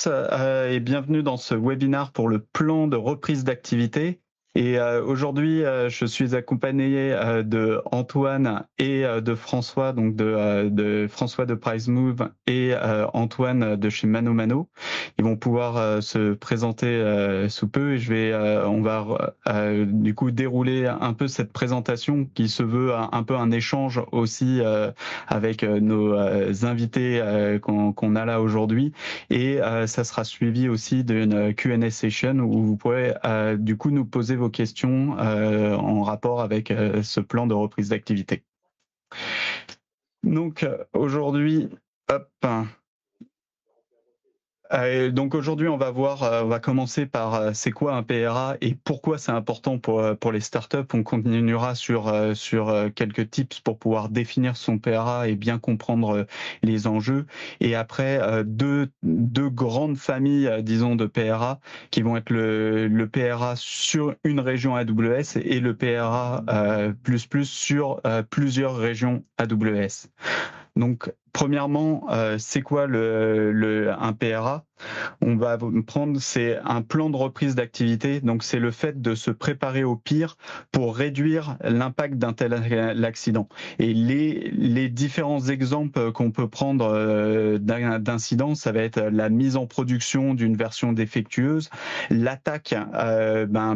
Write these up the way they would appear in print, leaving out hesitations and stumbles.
tous et bienvenue dans ce webinaire pour le plan de reprise d'activité. Et aujourd'hui, je suis accompagné de Antoine et de François, donc de François de PriceMove et Antoine de chez Mano Mano. Ils vont pouvoir se présenter sous peu et on va du coup dérouler un peu cette présentation qui se veut un peu un échange aussi avec nos invités qu'on a là aujourd'hui. Et ça sera suivi aussi d'une Q&A session où vous pourrez du coup nous poser vos questions en rapport avec ce plan de reprise d'activité. Donc aujourd'hui, hop. Donc aujourd'hui, on va commencer par c'est quoi un PRA et pourquoi c'est important pour les startups. On continuera sur quelques tips pour pouvoir définir son PRA et bien comprendre les enjeux. Et après, deux grandes familles, disons, de PRA qui vont être le PRA sur une région AWS et le PRA plus sur plusieurs régions AWS. Donc, premièrement, c'est quoi un PRA? On va prendre, c'est un plan de reprise d'activité. Donc, c'est le fait de se préparer au pire pour réduire l'impact d'un tel accident. Et les différents exemples qu'on peut prendre d'incidents, ça va être la mise en production d'une version défectueuse, l'attaque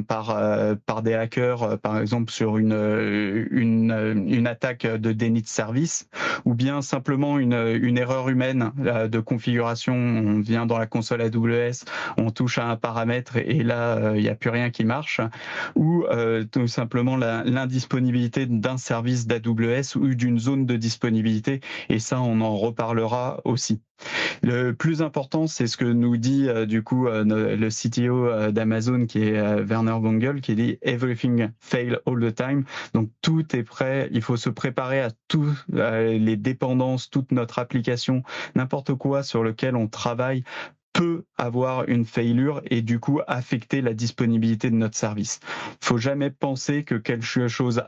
par des hackers, par exemple sur une attaque de déni de service, ou bien simplement une erreur humaine de configuration. On vient dans la console AWS, on touche à un paramètre et là, il n'y a plus rien qui marche. Ou tout simplement l'indisponibilité d'un service d'AWS ou d'une zone de disponibilité. Et ça, on en reparlera aussi. Le plus important, c'est ce que nous dit du coup le CTO d'Amazon, qui est Werner Vogel, qui dit "Everything fail all the time". Donc tout est prêt, il faut se préparer à toutes les dépendances, toute notre application, n'importe quoi sur lequel on travaille peut avoir une failure et du coup affecter la disponibilité de notre service. Il faut jamais penser que quelque chose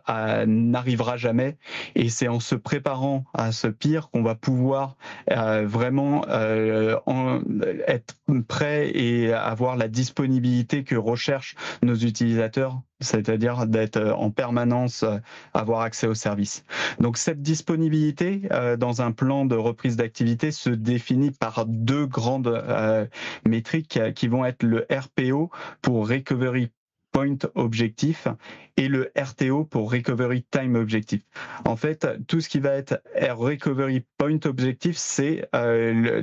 n'arrivera jamais, et c'est en se préparant à ce pire qu'on va pouvoir vraiment être prêt et avoir la disponibilité que recherchent nos utilisateurs, c'est-à-dire d'être en permanence, avoir accès au service. Donc cette disponibilité dans un plan de reprise d'activité se définit par deux grandes métriques qui vont être le RPO pour Recovery Point Objectif et le RTO pour Recovery Time Objectif. En fait, tout ce qui va être Recovery Point Objectif, c'est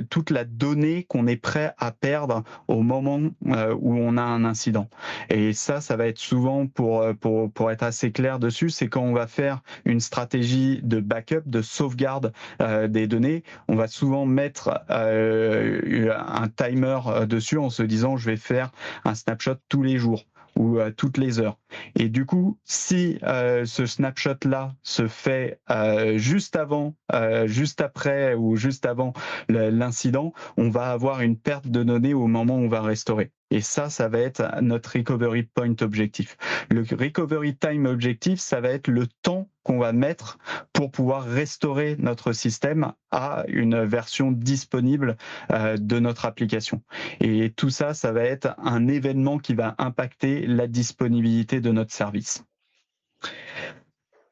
toute la donnée qu'on est prêt à perdre au moment où on a un incident. Et ça va être souvent, pour être assez clair dessus, c'est quand on va faire une stratégie de backup, de sauvegarde des données, on va souvent mettre un timer dessus en se disant je vais faire un snapshot tous les jours ou toutes les heures. Et du coup, si ce snapshot-là se fait juste après ou juste avant l'incident, on va avoir une perte de données au moment où on va restaurer. Et ça va être notre Recovery Point Objectif. Le Recovery Time Objectif, ça va être le temps qu'on va mettre pour pouvoir restaurer notre système à une version disponible de notre application. Et tout ça va être un événement qui va impacter la disponibilité de notre service.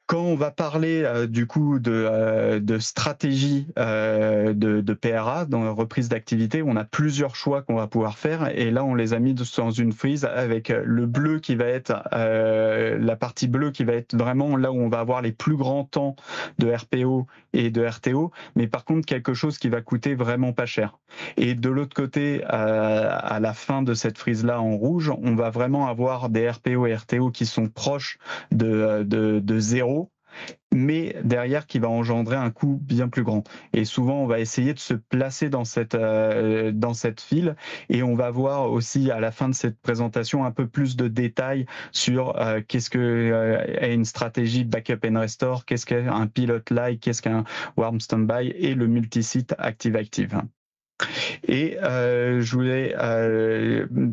Quand on va parler du coup de stratégie de PRA dans la reprise d'activité, on a plusieurs choix qu'on va pouvoir faire, et là on les a mis dans une frise avec le bleu qui va être la partie bleue qui va être vraiment là où on va avoir les plus grands temps de RPO et de RTO, mais par contre quelque chose qui va coûter vraiment pas cher. Et de l'autre côté, à la fin de cette frise là en rouge, on va vraiment avoir des RPO et RTO qui sont proches de zéro, mais derrière qui va engendrer un coût bien plus grand. Et souvent, on va essayer de se placer dans cette file, et on va voir aussi à la fin de cette présentation un peu plus de détails sur qu'est-ce que est une stratégie backup and restore, qu'est-ce qu'est un pilot like, qu'est-ce qu'un warm standby et le multisite active-active. Et je voulais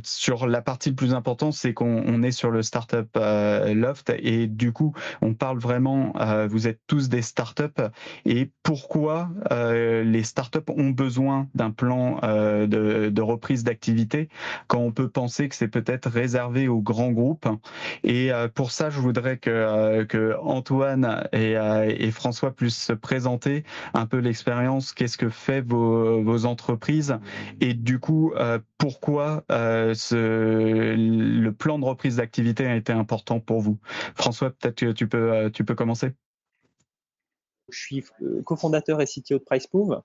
sur la partie le plus importante, c'est qu'on est sur le startup Loft et du coup, on parle vraiment. Vous êtes tous des startups et pourquoi les startups ont besoin d'un plan de reprise d'activité quand on peut penser que c'est peut-être réservé aux grands groupes. Et pour ça, je voudrais que Antoine et François puissent se présenter un peu l'expérience, qu'est-ce que fait vos entreprises et du coup, pourquoi le plan de reprise d'activité a été important pour vous. François, peut-être que tu peux commencer. Je suis cofondateur et CTO de PriceMove.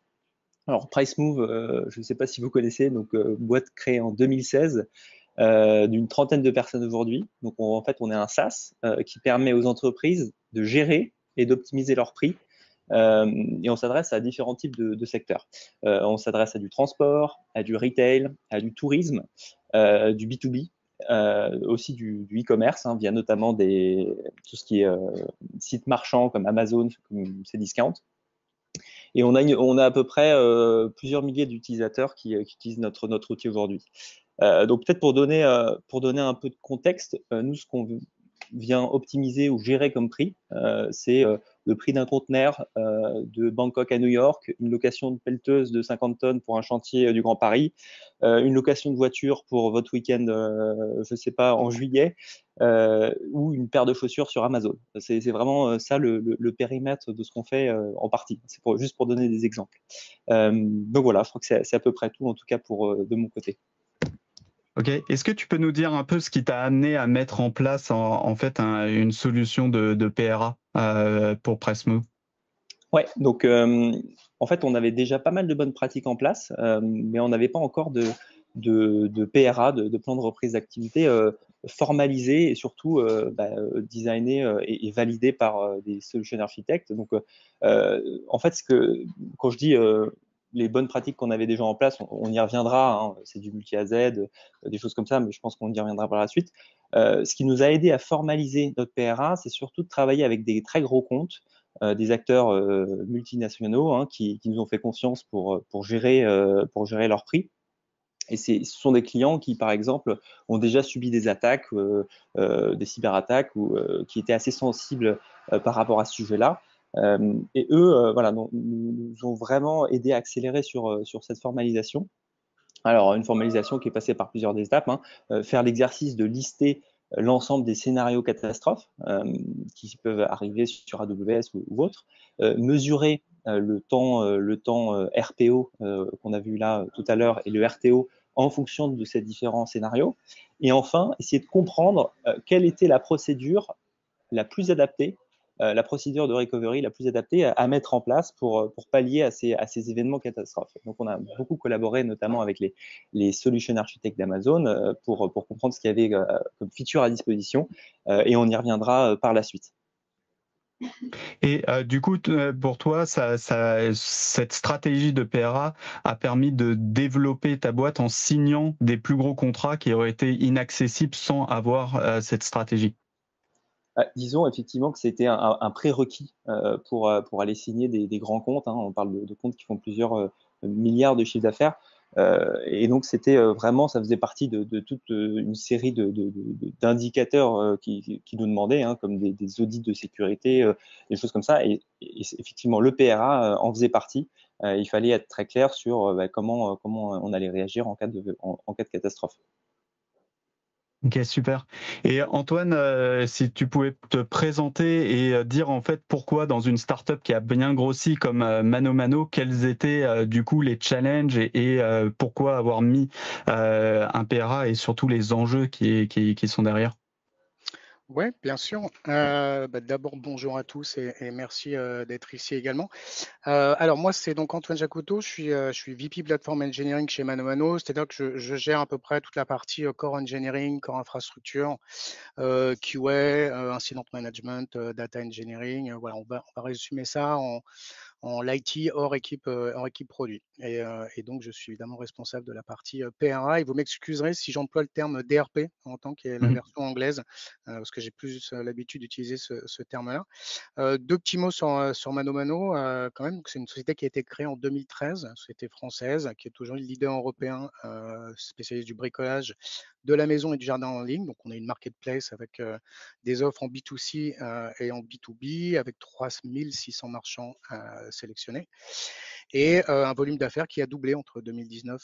Alors PriceMove, je ne sais pas si vous connaissez, donc boîte créée en 2016, d'une trentaine de personnes aujourd'hui. Donc en fait, on est un SaaS qui permet aux entreprises de gérer et d'optimiser leurs prix. Et on s'adresse à différents types de secteurs. On s'adresse à du transport, à du retail, à du tourisme, du B2B, aussi du e-commerce, hein, via notamment tout ce qui est sites marchands comme Amazon, comme Cdiscount. Et on a à peu près plusieurs milliers d'utilisateurs qui utilisent notre outil aujourd'hui. Donc peut-être pour donner un peu de contexte, nous, ce qu'on vient optimiser ou gérer comme prix, c'est le prix d'un conteneur de Bangkok à New York, une location de pelleteuse de 50 tonnes pour un chantier du Grand Paris, une location de voiture pour votre week-end, je ne sais pas, en juillet, ou une paire de chaussures sur Amazon. C'est vraiment ça le périmètre de ce qu'on fait en partie. C'est juste pour donner des exemples. Donc voilà, je crois que c'est à peu près tout, en tout cas de mon côté. Ok. Est-ce que tu peux nous dire un peu ce qui t'a amené à mettre en place en fait une solution de PRA pour PriceMove? Ouais, donc en fait, on avait déjà pas mal de bonnes pratiques en place, mais on n'avait pas encore de PRA, de plan de reprise d'activité formalisé et surtout designé et validé par des solution architectes. Donc, en fait, quand je dis les bonnes pratiques qu'on avait déjà en place, on y reviendra, hein, c'est du multi AZ, des choses comme ça, mais je pense qu'on y reviendra par la suite. Ce qui nous a aidé à formaliser notre PRA, c'est surtout de travailler avec des très gros comptes, des acteurs multinationaux, hein, qui nous ont fait confiance pour gérer leurs prix. Et ce sont des clients qui, par exemple, ont déjà subi des attaques, des cyberattaques, ou qui étaient assez sensibles par rapport à ce sujet-là. Et eux, voilà, nous ont vraiment aidé à accélérer sur cette formalisation. Alors, une formalisation qui est passée par plusieurs étapes, hein. Faire l'exercice de lister l'ensemble des scénarios catastrophes qui peuvent arriver sur AWS ou autre, mesurer le temps RPO qu'on a vu là tout à l'heure et le RTO en fonction de ces différents scénarios, et enfin essayer de comprendre quelle était la procédure la plus adaptée, la procédure de recovery la plus adaptée à mettre en place pour pallier à ces événements catastrophes. Donc, on a beaucoup collaboré notamment avec les solution architectes d'Amazon pour comprendre ce qu'il y avait comme feature à disposition, et on y reviendra par la suite. Et du coup, pour toi, cette stratégie de PRA a permis de développer ta boîte en signant des plus gros contrats qui auraient été inaccessibles sans avoir cette stratégie. Disons effectivement que c'était un prérequis pour aller signer des grands comptes, hein. On parle de comptes qui font plusieurs milliards de chiffre d'affaires. Et donc, c'était vraiment, ça faisait partie de toute une série d'indicateurs qui nous demandaient, hein, comme des audits de sécurité, des choses comme ça. Et effectivement, le PRA en faisait partie. Il fallait être très clair sur comment on allait réagir en cas en cas de catastrophe. Ok, super. Et Antoine, si tu pouvais te présenter et dire en fait pourquoi dans une startup qui a bien grossi comme Mano Mano, quels étaient du coup les challenges et pourquoi avoir mis un PRA et surtout les enjeux qui sont derrière. Oui, bien sûr. D'abord, bonjour à tous et merci d'être ici également. Alors moi, c'est donc Antoine Jacoto, je suis VP Platform Engineering chez Mano Mano, c'est-à-dire que je gère à peu près toute la partie Core Engineering, Core Infrastructure, QA, Incident Management, Data Engineering. Voilà, on va résumer ça en l'IT hors équipe produit. Et donc, je suis évidemment responsable de la partie PRA. Et vous m'excuserez si j'emploie le terme DRP en tant que la Mhm. version anglaise, parce que j'ai plus l'habitude d'utiliser ce terme-là. Deux petits mots sur Mano Mano, quand même. C'est une société qui a été créée en 2013, société française, qui est toujours le leader européen spécialiste du bricolage de la maison et du jardin en ligne. Donc, on a une marketplace avec des offres en B2C et en B2B, avec 3600 marchands sélectionnés et un volume d'affaires qui a doublé entre 2019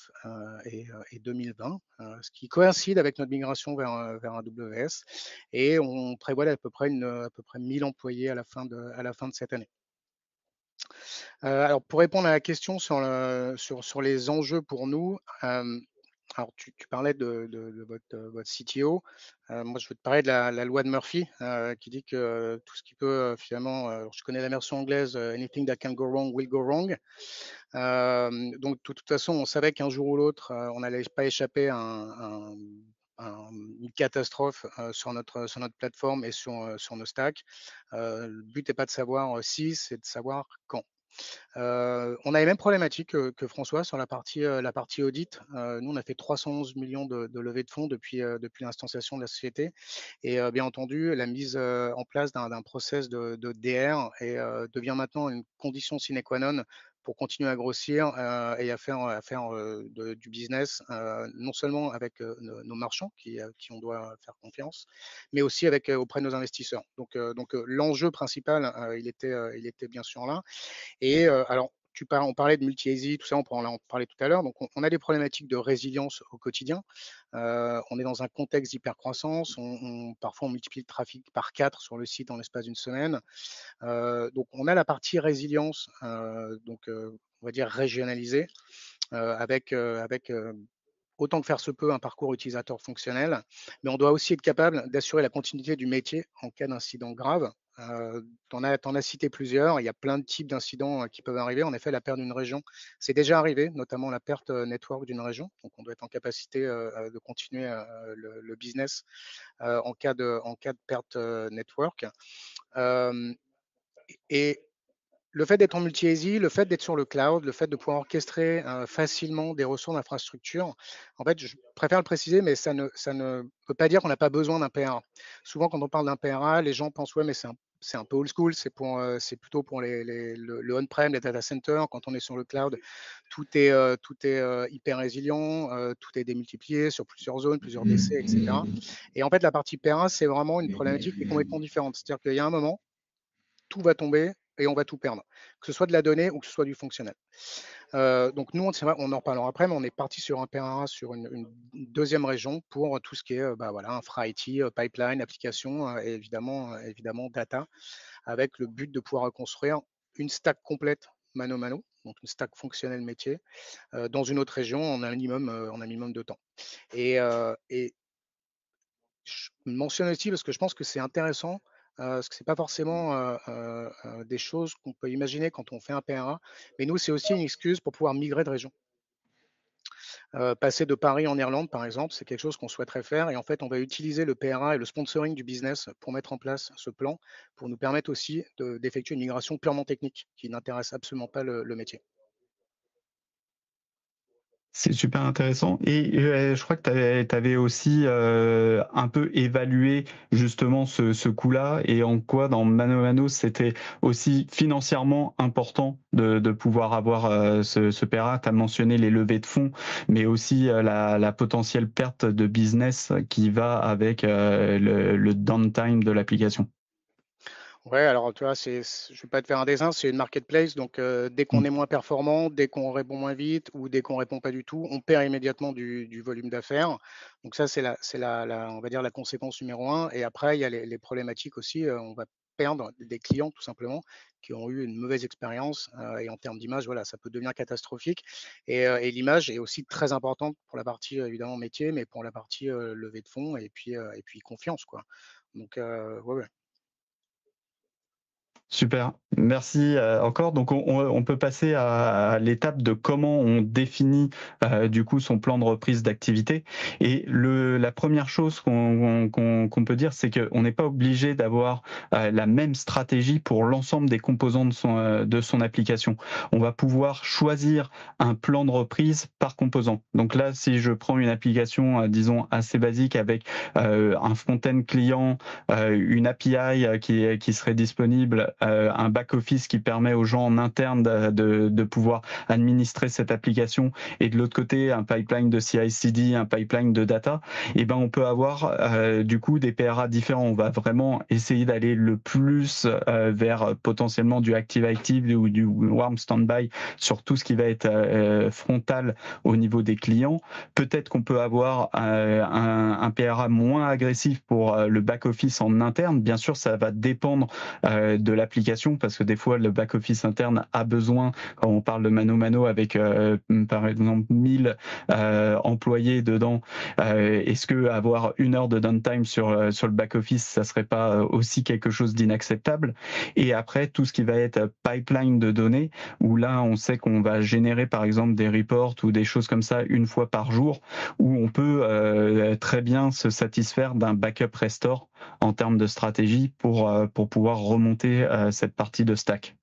et 2020, ce qui coïncide avec notre migration vers AWS. Et on prévoit à peu près 1000 employés à la fin de cette année. Alors, pour répondre à la question sur les enjeux pour nous, alors tu parlais de votre CTO. Moi, je veux te parler de la loi de Murphy qui dit que tout ce qui peut finalement, je connais la version anglaise, anything that can go wrong will go wrong. Donc, de toute façon, on savait qu'un jour ou l'autre, on n'allait pas échapper à une catastrophe sur notre plateforme et sur nos stacks. Le but n'est pas de savoir si, c'est de savoir quand. On a les mêmes problématiques que François sur la partie audit. Nous, on a fait 311 millions de levées de fonds depuis l'instanciation de la société. Et bien entendu, la mise en place d'un process de DR devient maintenant une condition sine qua non pour continuer à grossir et à faire du business, non seulement avec nos marchands qui on doit faire confiance, mais aussi auprès de nos investisseurs. Donc l'enjeu principal, il était bien sûr là. Et alors, on parlait de multi-ASI, tout ça, on pourra en parler tout à l'heure. Donc, on a des problématiques de résilience au quotidien. On est dans un contexte d'hypercroissance. Parfois, on multiplie le trafic par 4 sur le site en l'espace d'une semaine. Donc, on a la partie résilience, on va dire régionalisée, avec autant que faire se peut un parcours utilisateur fonctionnel, mais on doit aussi être capable d'assurer la continuité du métier en cas d'incident grave. Tu en as cité plusieurs, il y a plein de types d'incidents qui peuvent arriver. En effet, la perte d'une région, c'est déjà arrivé, notamment la perte network d'une région. Donc, on doit être en capacité de continuer le business en cas de perte network. Et le fait d'être en multi-ASI, le fait d'être sur le cloud, le fait de pouvoir orchestrer facilement des ressources d'infrastructure, en fait, je préfère le préciser, mais ça ne peut pas dire qu'on n'a pas besoin d'un PRA. Souvent, quand on parle d'un PRA, les gens pensent, ouais, mais c'est un peu old school, c'est plutôt pour le on-prem, les data centers. Quand on est sur le cloud, tout est hyper résilient, tout est démultiplié sur plusieurs zones, plusieurs DC, etc. Et en fait, la partie PRA, c'est vraiment une problématique qui est complètement différente. C'est-à-dire qu'il y a un moment, tout va tomber et on va tout perdre, que ce soit de la donnée ou que ce soit du fonctionnel. Donc nous, on en reparlera après, mais on est parti sur un PRA sur une deuxième région pour tout ce qui est infra IT, pipeline, application et évidemment data, avec le but de pouvoir reconstruire une stack complète mano mano, donc une stack fonctionnelle métier, dans une autre région en un minimum de temps. Et je mentionne aussi parce que je pense que c'est intéressant, parce que c'est pas forcément des choses qu'on peut imaginer quand on fait un PRA, mais nous, c'est aussi une excuse pour pouvoir migrer de région. Passer de Paris en Irlande, par exemple, c'est quelque chose qu'on souhaiterait faire. Et en fait, on va utiliser le PRA et le sponsoring du business pour mettre en place ce plan, pour nous permettre aussi d'effectuer une migration purement technique qui n'intéresse absolument pas le métier. C'est super intéressant. Et je crois que tu avais aussi un peu évalué justement ce coût-là et en quoi dans Mano Mano c'était aussi financièrement important de pouvoir avoir ce PRA. Tu as mentionné les levées de fonds, mais aussi la potentielle perte de business qui va avec le downtime de l'application. Ouais, alors tu vois, je vais pas te faire un dessin, c'est une marketplace, donc dès qu'on est moins performant, dès qu'on répond moins vite ou dès qu'on répond pas du tout, on perd immédiatement du volume d'affaires. Donc ça, on va dire la conséquence numéro un. Et après, il y a les problématiques aussi. On va perdre des clients tout simplement qui ont eu une mauvaise expérience et en termes d'image, voilà, ça peut devenir catastrophique. Et l'image est aussi très importante pour la partie évidemment métier, mais pour la partie levée de fonds et puis confiance, quoi. Donc ouais, ouais. Super, merci encore. Donc on peut passer à l'étape de comment on définit du coup son plan de reprise d'activité. Et la première chose qu'on peut dire, c'est qu'on n'est pas obligé d'avoir la même stratégie pour l'ensemble des composants de son application. On va pouvoir choisir un plan de reprise par composant. Donc là, si je prends une application, disons, assez basique avec un front-end client, une API qui serait disponible, un back-office qui permet aux gens en interne de pouvoir administrer cette application, et de l'autre côté, un pipeline de CI/CD, un pipeline de data, et ben on peut avoir du coup des PRA différents. On va vraiment essayer d'aller le plus vers potentiellement du active-active ou du warm standby sur tout ce qui va être frontal au niveau des clients. Peut-être qu'on peut avoir un PRA moins agressif pour le back-office en interne. Bien sûr, ça va dépendre de l'application, parce que des fois, le back-office interne a besoin, quand on parle de mano-mano avec par exemple 1000 employés dedans, est-ce que avoir 1 heure de downtime sur le back-office, ça serait pas aussi quelque chose d'inacceptable? Et après, tout ce qui va être pipeline de données, où là, on sait qu'on va générer par exemple des reports ou des choses comme ça une fois par jour, où on peut très bien se satisfaire d'un backup restore en termes de stratégie pour pouvoir remonter cette partie de stack.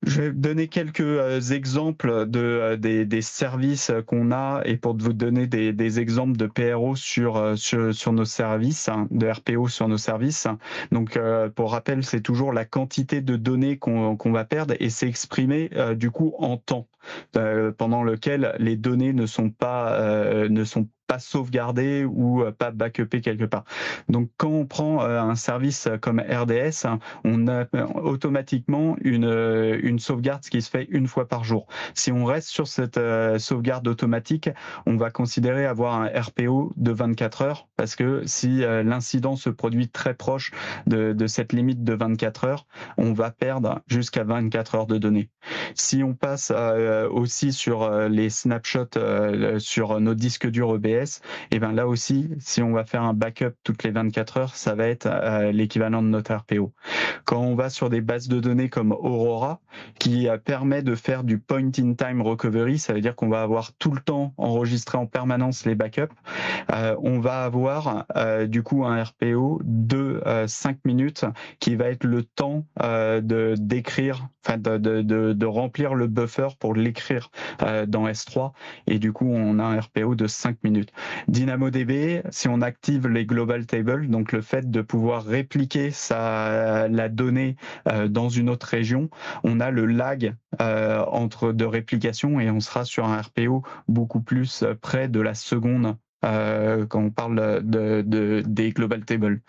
Je vais donner quelques exemples des services qu'on a, et pour vous donner des exemples de PRO sur nos services, de RPO sur nos services. Donc, pour rappel, c'est toujours la quantité de données qu'on va perdre, et c'est exprimé du coup en temps pendant lequel les données ne sont pas sauvegardées ou pas backupées quelque part. Donc, quand on prend un service comme RDS, on a automatiquement une sauvegarde qui se fait une fois par jour. Si on reste sur cette sauvegarde automatique, on va considérer avoir un RPO de 24 heures, parce que si l'incident se produit très proche de cette limite de 24 heures, on va perdre jusqu'à 24 heures de données. Si on passe aussi sur les snapshots sur nos disques durs EBS, et ben là aussi, si on va faire un backup toutes les 24 heures, ça va être l'équivalent de notre RPO. Quand on va sur des bases de données comme Aurora, qui permet de faire du point-in-time recovery, ça veut dire qu'on va avoir tout le temps enregistré en permanence les backups, on va avoir du coup un RPO de 5 minutes, qui va être le temps d'écrire, enfin de remplir le buffer pour l'écrire dans S3, et du coup on a un RPO de 5 minutes. DynamoDB, si on active les global tables, donc le fait de pouvoir répliquer la donnée dans une autre région, on a le lag entre deux réplications, et on sera sur un RPO beaucoup plus près de la seconde quand on parle des global tables.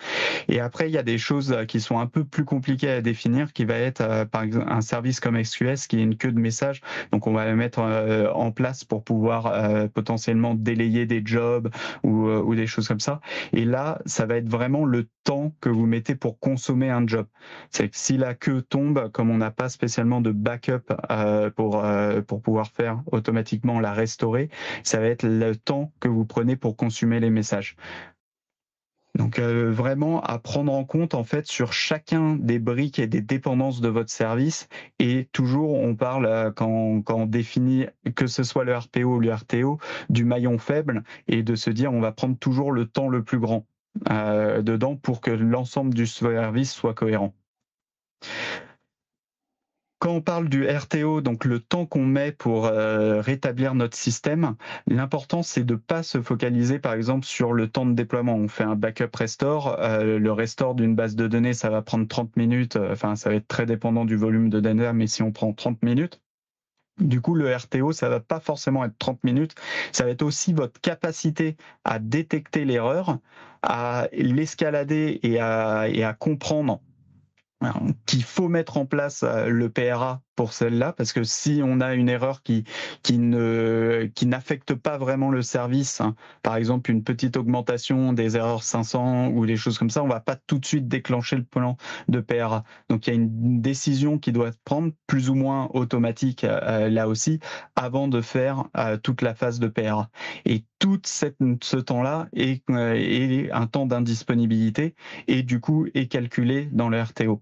Et après, il y a des choses qui sont un peu plus compliquées à définir, qui va être par exemple un service comme SQS, qui est une queue de messages. Donc on va la mettre en place pour pouvoir potentiellement délayer des jobs ou des choses comme ça. Et là, ça va être vraiment le temps que vous mettez pour consommer un job. C'est que si la queue tombe, comme on n'a pas spécialement de backup pour pouvoir faire automatiquement la restaurer, ça va être le temps que vous prenez pour consommer les messages. Donc vraiment à prendre en compte en fait sur chacun des briques et des dépendances de votre service. Et toujours on parle quand on définit, que ce soit le RPO ou le RTO, du maillon faible, et de se dire on va prendre toujours le temps le plus grand dedans pour que l'ensemble du service soit cohérent. Quand on parle du RTO, donc le temps qu'on met pour rétablir notre système, l'important c'est de ne pas se focaliser par exemple sur le temps de déploiement. On fait un backup restore, le restore d'une base de données, ça va prendre 30 minutes, enfin ça va être très dépendant du volume de données, mais si on prend 30 minutes, du coup, le RTO, ça va pas forcément être 30 minutes, ça va être aussi votre capacité à détecter l'erreur, à l'escalader et à comprendre qu'il faut mettre en place le PRA pour celle-là, parce que si on a une erreur qui n'affecte pas vraiment le service, par exemple une petite augmentation des erreurs 500 ou des choses comme ça, on va pas tout de suite déclencher le plan de PRA. Donc il y a une décision qui doit être prendre plus ou moins automatique là aussi, avant de faire toute la phase de PRA. Et tout ce temps-là est un temps d'indisponibilité, et du coup est calculé dans le RTO.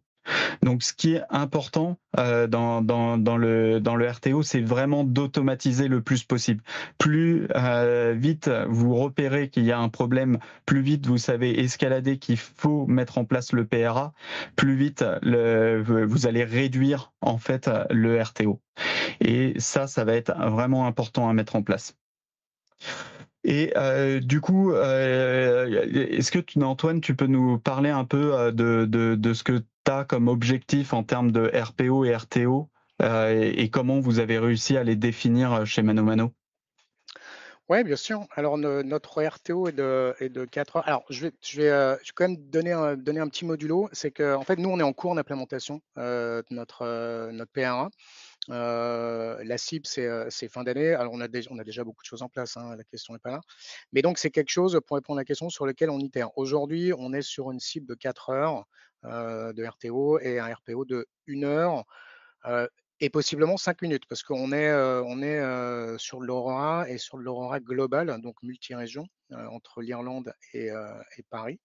Donc, ce qui est important dans le RTO, c'est vraiment d'automatiser le plus possible. Plus vite vous repérez qu'il y a un problème, plus vite vous savez escalader qu'il faut mettre en place le PRA, plus vite vous allez réduire en fait le RTO. Et ça va être vraiment important à mettre en place. Et du coup, est-ce que Antoine, tu peux nous parler un peu de ce que tu as comme objectif en termes de RPO et RTO et comment vous avez réussi à les définir chez ManoMano? Oui, bien sûr. Alors, notre RTO est de 4 heures. Alors, je vais quand même donner un petit modulo. C'est que, en fait, nous, on est en cours d'implémentation de notre PRA. La cible, c'est fin d'année. Alors, on a déjà beaucoup de choses en place, hein, la question n'est pas là. Mais donc, c'est quelque chose, pour répondre à la question, sur lequel on itère. Aujourd'hui, on est sur une cible de 4 heures de RTO et un RPO de 1 heure. Et possiblement 5 minutes, parce qu'on est sur l'Aurora et sur l'Aurora global, donc multi-région, entre l'Irlande et Paris.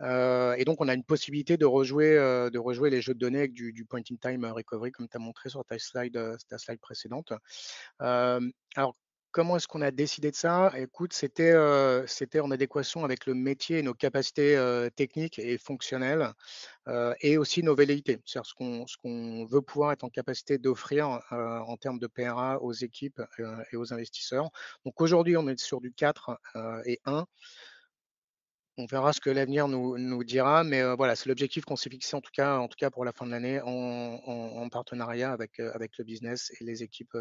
Et donc, on a une possibilité de rejouer les jeux de données avec du point-in-time recovery, comme tu as montré sur ta slide précédente. Alors, comment est-ce qu'on a décidé de ça? Écoute, c'était en adéquation avec le métier et nos capacités techniques et fonctionnelles, et aussi nos velléités, c'est-à-dire ce qu'on veut pouvoir être en capacité d'offrir en termes de PRA aux équipes et aux investisseurs. Donc aujourd'hui, on est sur du 4 et 1. On verra ce que l'avenir nous dira, mais voilà, c'est l'objectif qu'on s'est fixé en tout cas pour la fin de l'année en partenariat avec le business et les équipes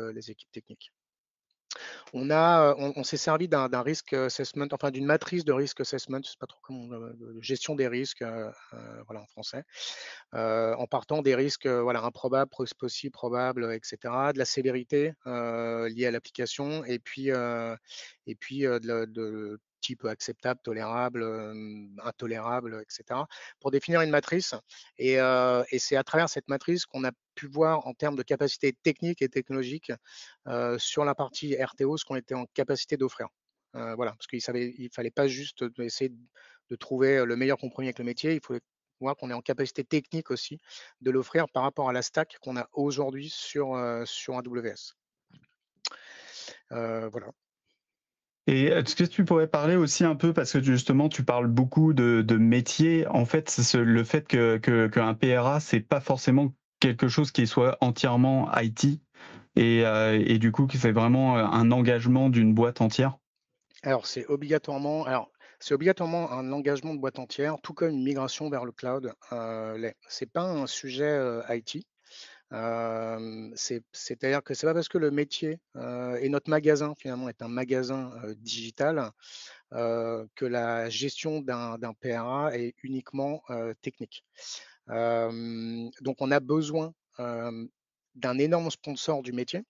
techniques. On s'est servi d'un risk assessment, enfin d'une matrice de risk assessment, je sais pas trop comment, de gestion des risques, voilà, en français, en partant des risques, voilà, improbables, possibles, probables, etc., de la sévérité liée à l'application, et puis de type acceptable, tolérable, intolérable, etc., pour définir une matrice. Et c'est à travers cette matrice qu'on a pu voir en termes de capacité technique et technologique sur la partie RTO ce qu'on était en capacité d'offrir. Voilà, parce il fallait pas juste essayer de trouver le meilleur compromis avec le métier, il faut voir qu'on est en capacité technique aussi de l'offrir par rapport à la stack qu'on a aujourd'hui sur AWS. Voilà. Et est-ce que tu pourrais parler aussi un peu, parce que justement tu parles beaucoup de métier, en fait le fait qu'un PRA c'est pas forcément quelque chose qui soit entièrement IT et du coup que c'est vraiment un engagement d'une boîte entière. Alors c'est obligatoirement un engagement de boîte entière, tout comme une migration vers le cloud. C'est pas un sujet IT. C'est-à-dire que c'est pas parce que le métier et notre magasin finalement est un magasin digital que la gestion d'un PRA est uniquement technique. Donc on a besoin d'un énorme sponsor du métier,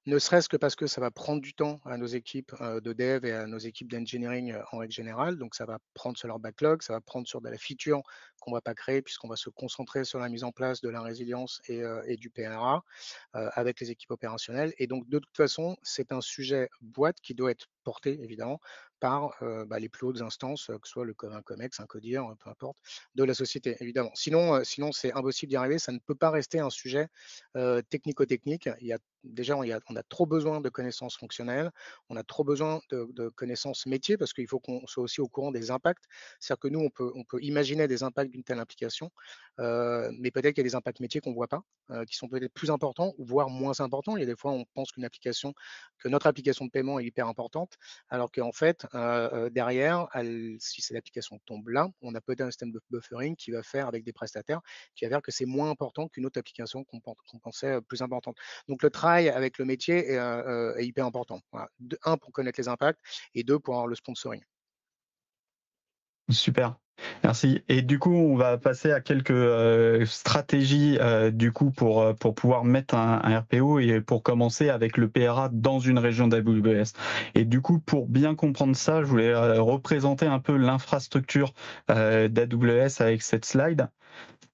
ne serait-ce que parce que ça va prendre du temps à nos équipes de dev et à nos équipes d'engineering en règle générale. Donc, ça va prendre sur leur backlog, ça va prendre sur de la feature qu'on ne va pas créer puisqu'on va se concentrer sur la mise en place de la résilience et du PRA avec les équipes opérationnelles. Et donc, de toute façon, c'est un sujet boîte qui doit être porté, évidemment, par les plus hautes instances, que ce soit un COMEX, un CODIR, peu importe, de la société, évidemment. Sinon, c'est impossible d'y arriver. Ça ne peut pas rester un sujet technico-technique. Déjà, on a trop besoin de connaissances fonctionnelles, on a trop besoin de connaissances métiers parce qu'il faut qu'on soit aussi au courant des impacts. C'est-à-dire que nous, on peut imaginer des impacts d'une telle application, mais peut-être qu'il y a des impacts métiers qu'on ne voit pas, qui sont peut-être plus importants ou voire moins importants. Il y a des fois, on pense que notre application de paiement est hyper importante, alors qu'en fait, derrière, si cette application tombe là, on a peut-être un système de buffering qui va faire avec des prestataires, qui va faire que c'est moins important qu'une autre application qu'on pensait plus importante. Donc le travail avec le métier est hyper important. Voilà. Un, pour connaître les impacts, et deux, pour avoir le sponsoring. Super, merci. Et du coup, on va passer à quelques stratégies du coup pour pouvoir mettre un RPO et pour commencer avec le PRA dans une région d'AWS. Et du coup, pour bien comprendre ça, je voulais représenter un peu l'infrastructure d'AWS avec cette slide.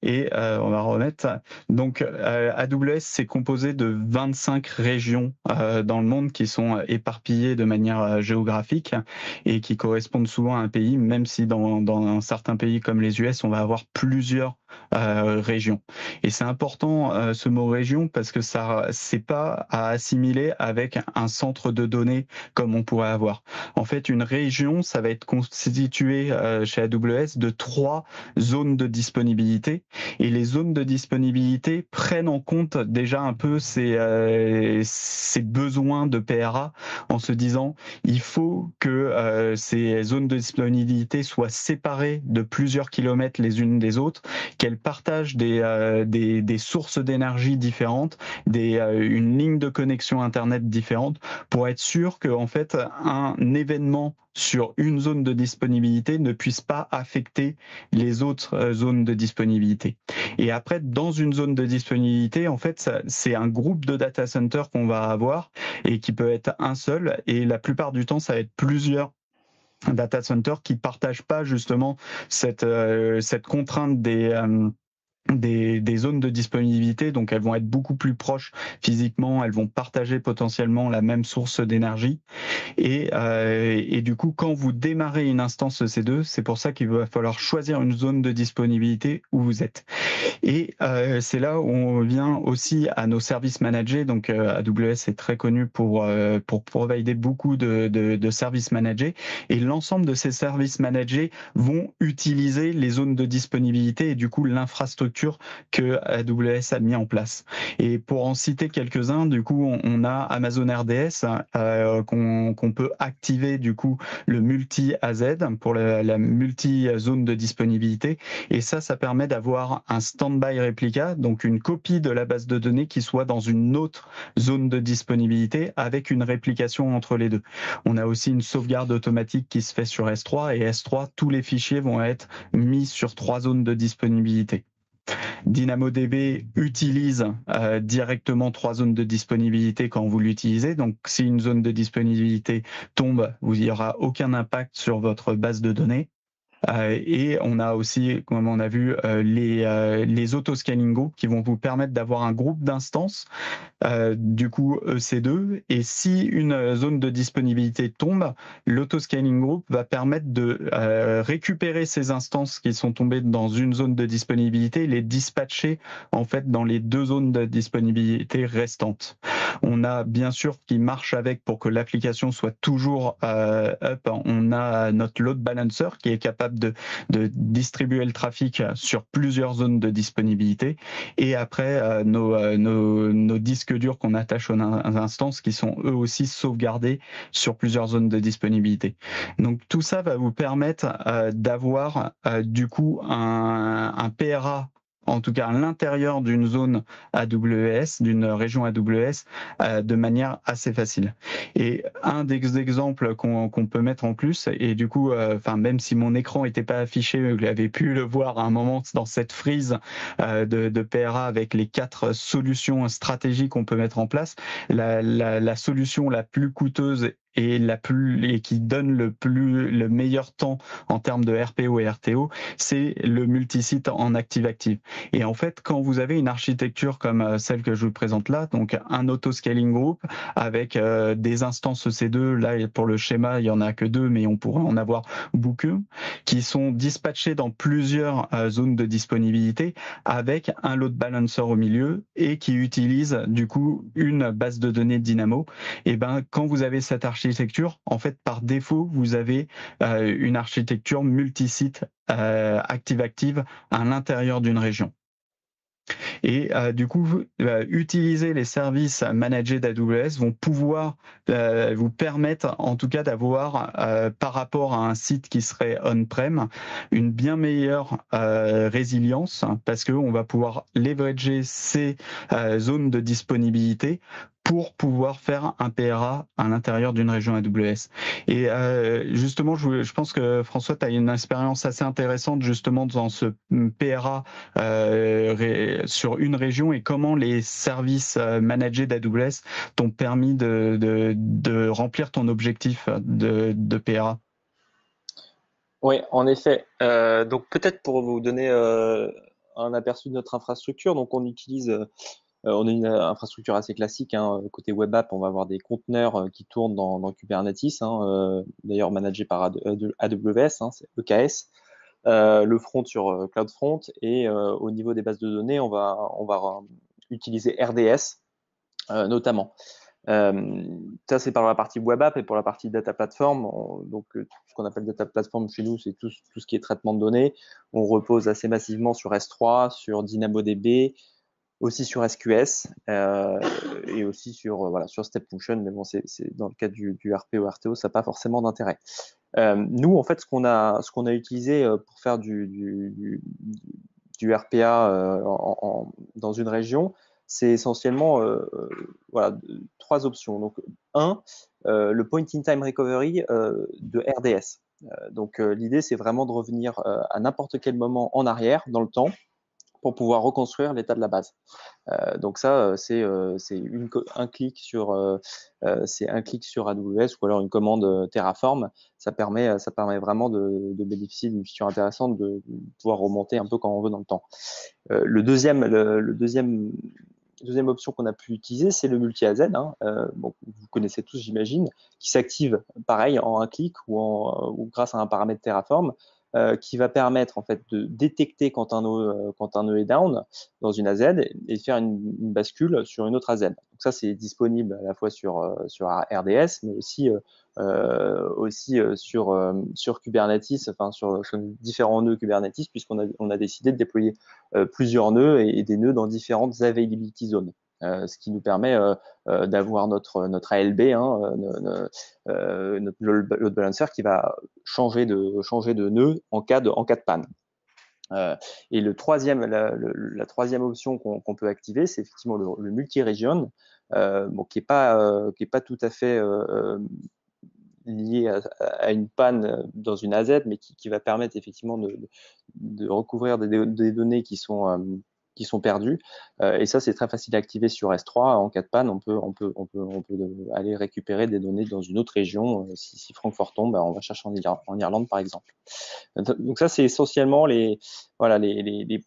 Et on va remettre. Donc AWS, c'est composé de 25 régions dans le monde qui sont éparpillées de manière géographique et qui correspondent souvent à un pays, même si dans certains pays comme les US, on va avoir plusieurs régions. Et c'est important ce mot région parce que ça, c'est pas à assimiler avec un centre de données comme on pourrait avoir. En fait, une région, ça va être constitué chez AWS de 3 zones de disponibilité. Et les zones de disponibilité prennent en compte déjà un peu ces besoins de PRA en se disant il faut que ces zones de disponibilité soient séparées de plusieurs kilomètres les unes des autres, qu'elles partagent des sources d'énergie différentes, une ligne de connexion Internet différente pour être sûr que en fait un événement sur une zone de disponibilité ne puisse pas affecter les autres zones de disponibilité. Et après, dans une zone de disponibilité, en fait, c'est un groupe de data centers qu'on va avoir et qui peut être un seul. Et la plupart du temps, ça va être plusieurs data centers qui partagent pas justement cette contrainte des zones de disponibilité, donc elles vont être beaucoup plus proches physiquement, elles vont partager potentiellement la même source d'énergie. Et du coup, quand vous démarrez une instance EC2, c'est pour ça qu'il va falloir choisir une zone de disponibilité où vous êtes. Et c'est là où on vient aussi à nos services managés. Donc AWS est très connu pour provider beaucoup de services managés. Et l'ensemble de ces services managés vont utiliser les zones de disponibilité et du coup l'infrastructure que AWS a mis en place. Et pour en citer quelques-uns, du coup, on a Amazon RDS qu'on peut activer du coup le multi-AZ pour la multi-zone de disponibilité. Et ça permet d'avoir un standby réplica, donc une copie de la base de données qui soit dans une autre zone de disponibilité avec une réplication entre les deux. On a aussi une sauvegarde automatique qui se fait sur S3 et S3, tous les fichiers vont être mis sur 3 zones de disponibilité. DynamoDB utilise directement 3 zones de disponibilité quand vous l'utilisez. Donc, si une zone de disponibilité tombe, il n'y aura aucun impact sur votre base de données. Et on a aussi, comme on a vu, les autoscaling groups qui vont vous permettre d'avoir un groupe d'instances, du coup EC2. Et si une zone de disponibilité tombe, l'autoscaling group va permettre de récupérer ces instances qui sont tombées dans une zone de disponibilité et les dispatcher en fait dans les 2 zones de disponibilité restantes. On a bien sûr qui marche avec pour que l'application soit toujours up. On a notre load balancer qui est capable de distribuer le trafic sur plusieurs zones de disponibilité. Et après, nos disques durs qu'on attache aux instances qui sont eux aussi sauvegardés sur plusieurs zones de disponibilité. Donc tout ça va vous permettre d'avoir du coup un PRA, en tout cas à l'intérieur d'une zone AWS, d'une région AWS, de manière assez facile. Et un des exemples qu'on peut mettre en plus, et du coup, même si mon écran n'était pas affiché, vous avez pu le voir à un moment dans cette frise de PRA avec les 4 solutions stratégiques qu'on peut mettre en place, la solution la plus coûteuse et qui donne le meilleur temps en termes de RPO et RTO, c'est le multisite en active-active. Et en fait, quand vous avez une architecture comme celle que je vous présente là, donc un auto-scaling group avec des instances EC2, là pour le schéma, il y en a que 2, mais on pourrait en avoir beaucoup, qui sont dispatchés dans plusieurs zones de disponibilité avec un load balancer au milieu et qui utilisent du coup une base de données Dynamo. Et quand vous avez cette architecture, en fait, par défaut, vous avez une architecture multisite active-active à l'intérieur d'une région. Et du coup, utiliser les services managés d'AWS vont pouvoir vous permettre, en tout cas, d'avoir, par rapport à un site qui serait on-prem, une bien meilleure résilience, parce qu'on va pouvoir leverager ces zones de disponibilité pour pouvoir faire un PRA à l'intérieur d'une région AWS. Et justement, je pense que François, tu as une expérience assez intéressante justement dans ce PRA sur une région et comment les services managés d'AWS t'ont permis de remplir ton objectif de PRA. Oui, en effet. Donc peut-être pour vous donner un aperçu de notre infrastructure. Donc, on a une infrastructure assez classique. Côté web app, on va avoir des conteneurs qui tournent dans Kubernetes, d'ailleurs managés par AWS, c'est EKS. Le front sur CloudFront, et au niveau des bases de données, on va utiliser RDS notamment. Ça, c'est par la partie web app, et pour la partie data platform, donc tout ce qu'on appelle data platform chez nous, c'est tout ce qui est traitement de données. On repose assez massivement sur S3, sur DynamoDB, aussi sur SQS, et aussi sur Step Function, mais bon, c'est dans le cas du RPO, RTO, ça n'a pas forcément d'intérêt. Nous, en fait, ce qu'on a utilisé pour faire du RPA dans une région, c'est essentiellement trois options. Donc, le point in time recovery de RDS. Donc, l'idée, c'est vraiment de revenir à n'importe quel moment en arrière dans le temps pour pouvoir reconstruire l'état de la base. Donc ça, c'est un clic sur AWS, ou alors une commande Terraform. Ça permet vraiment de bénéficier d'une feature intéressante, de pouvoir remonter un peu quand on veut dans le temps. Deuxième option qu'on a pu utiliser, c'est le multi-AZ. Vous connaissez tous, j'imagine, qui s'active pareil en un clic ou grâce à un paramètre Terraform, qui va permettre en fait de détecter quand un nœud est down dans une AZ, et de faire une bascule sur une autre AZ. Donc ça, c'est disponible à la fois sur RDS, mais aussi sur Kubernetes, enfin sur différents nœuds Kubernetes, puisqu'on a décidé de déployer plusieurs nœuds et des nœuds dans différentes availability zones. Ce qui nous permet d'avoir notre ALB, notre load balancer, qui va changer de nœud en cas de panne. Et la troisième option qu'on peut activer, c'est effectivement le multi-region, qui est pas tout à fait lié à une panne dans une AZ, mais qui va permettre effectivement de recouvrir des données qui sont perdues. Et ça, c'est très facile à activer sur S3. En cas de panne, on peut aller récupérer des données dans une autre région. Si Francfort tombe, on va chercher en Irlande, par exemple. Donc ça, c'est essentiellement les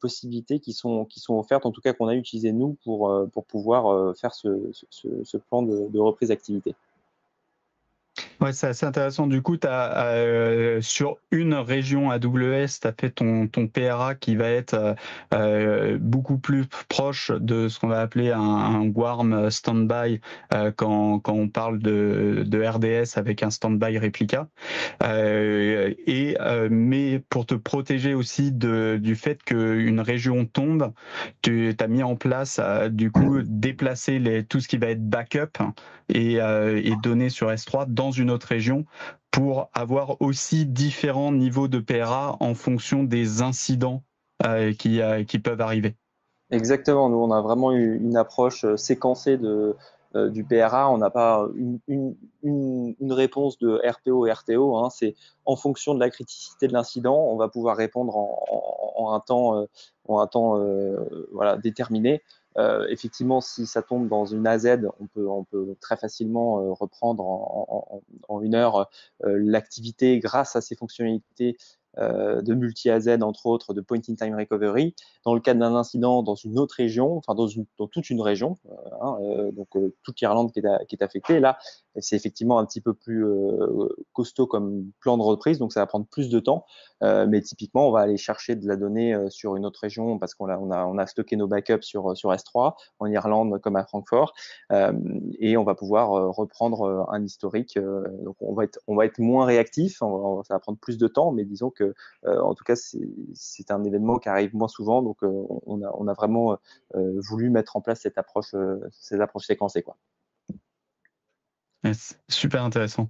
possibilités qui sont offertes, en tout cas qu'on a utilisé nous pour pouvoir faire ce plan de reprise d'activité. Ouais, c'est assez intéressant. Du coup, sur une région AWS, tu as fait ton PRA qui va être beaucoup plus proche de ce qu'on va appeler un warm standby quand on parle de RDS avec un standby réplica. Mais pour te protéger aussi du fait qu'une région tombe, tu as mis en place du coup déplacer tout ce qui va être backup et données sur S3 dans une autre région, pour avoir aussi différents niveaux de PRA en fonction des incidents qui peuvent arriver. Exactement, nous on a vraiment eu une approche séquencée du PRA. On n'a pas une réponse de RPO et RTO, c'est en fonction de la criticité de l'incident, on va pouvoir répondre en un temps déterminé. Effectivement, si ça tombe dans une AZ, on peut très facilement reprendre en une heure l'activité grâce à ces fonctionnalités de multi-AZ, entre autres, de point-in-time recovery. Dans le cadre d'un incident dans une autre région, enfin dans toute une région, donc toute l'Irlande qui est affectée, là, c'est effectivement un petit peu plus costaud comme plan de reprise, donc ça va prendre plus de temps. Mais typiquement, on va aller chercher de la donnée sur une autre région, parce qu'on a stocké nos backups sur S3, en Irlande comme à Francfort, et on va pouvoir reprendre un historique. Donc on va être moins réactif, ça va prendre plus de temps, mais disons que en tout cas c'est un événement qui arrive moins souvent, donc on a vraiment voulu mettre en place cette approche séquencée, quoi. Yes, super intéressant.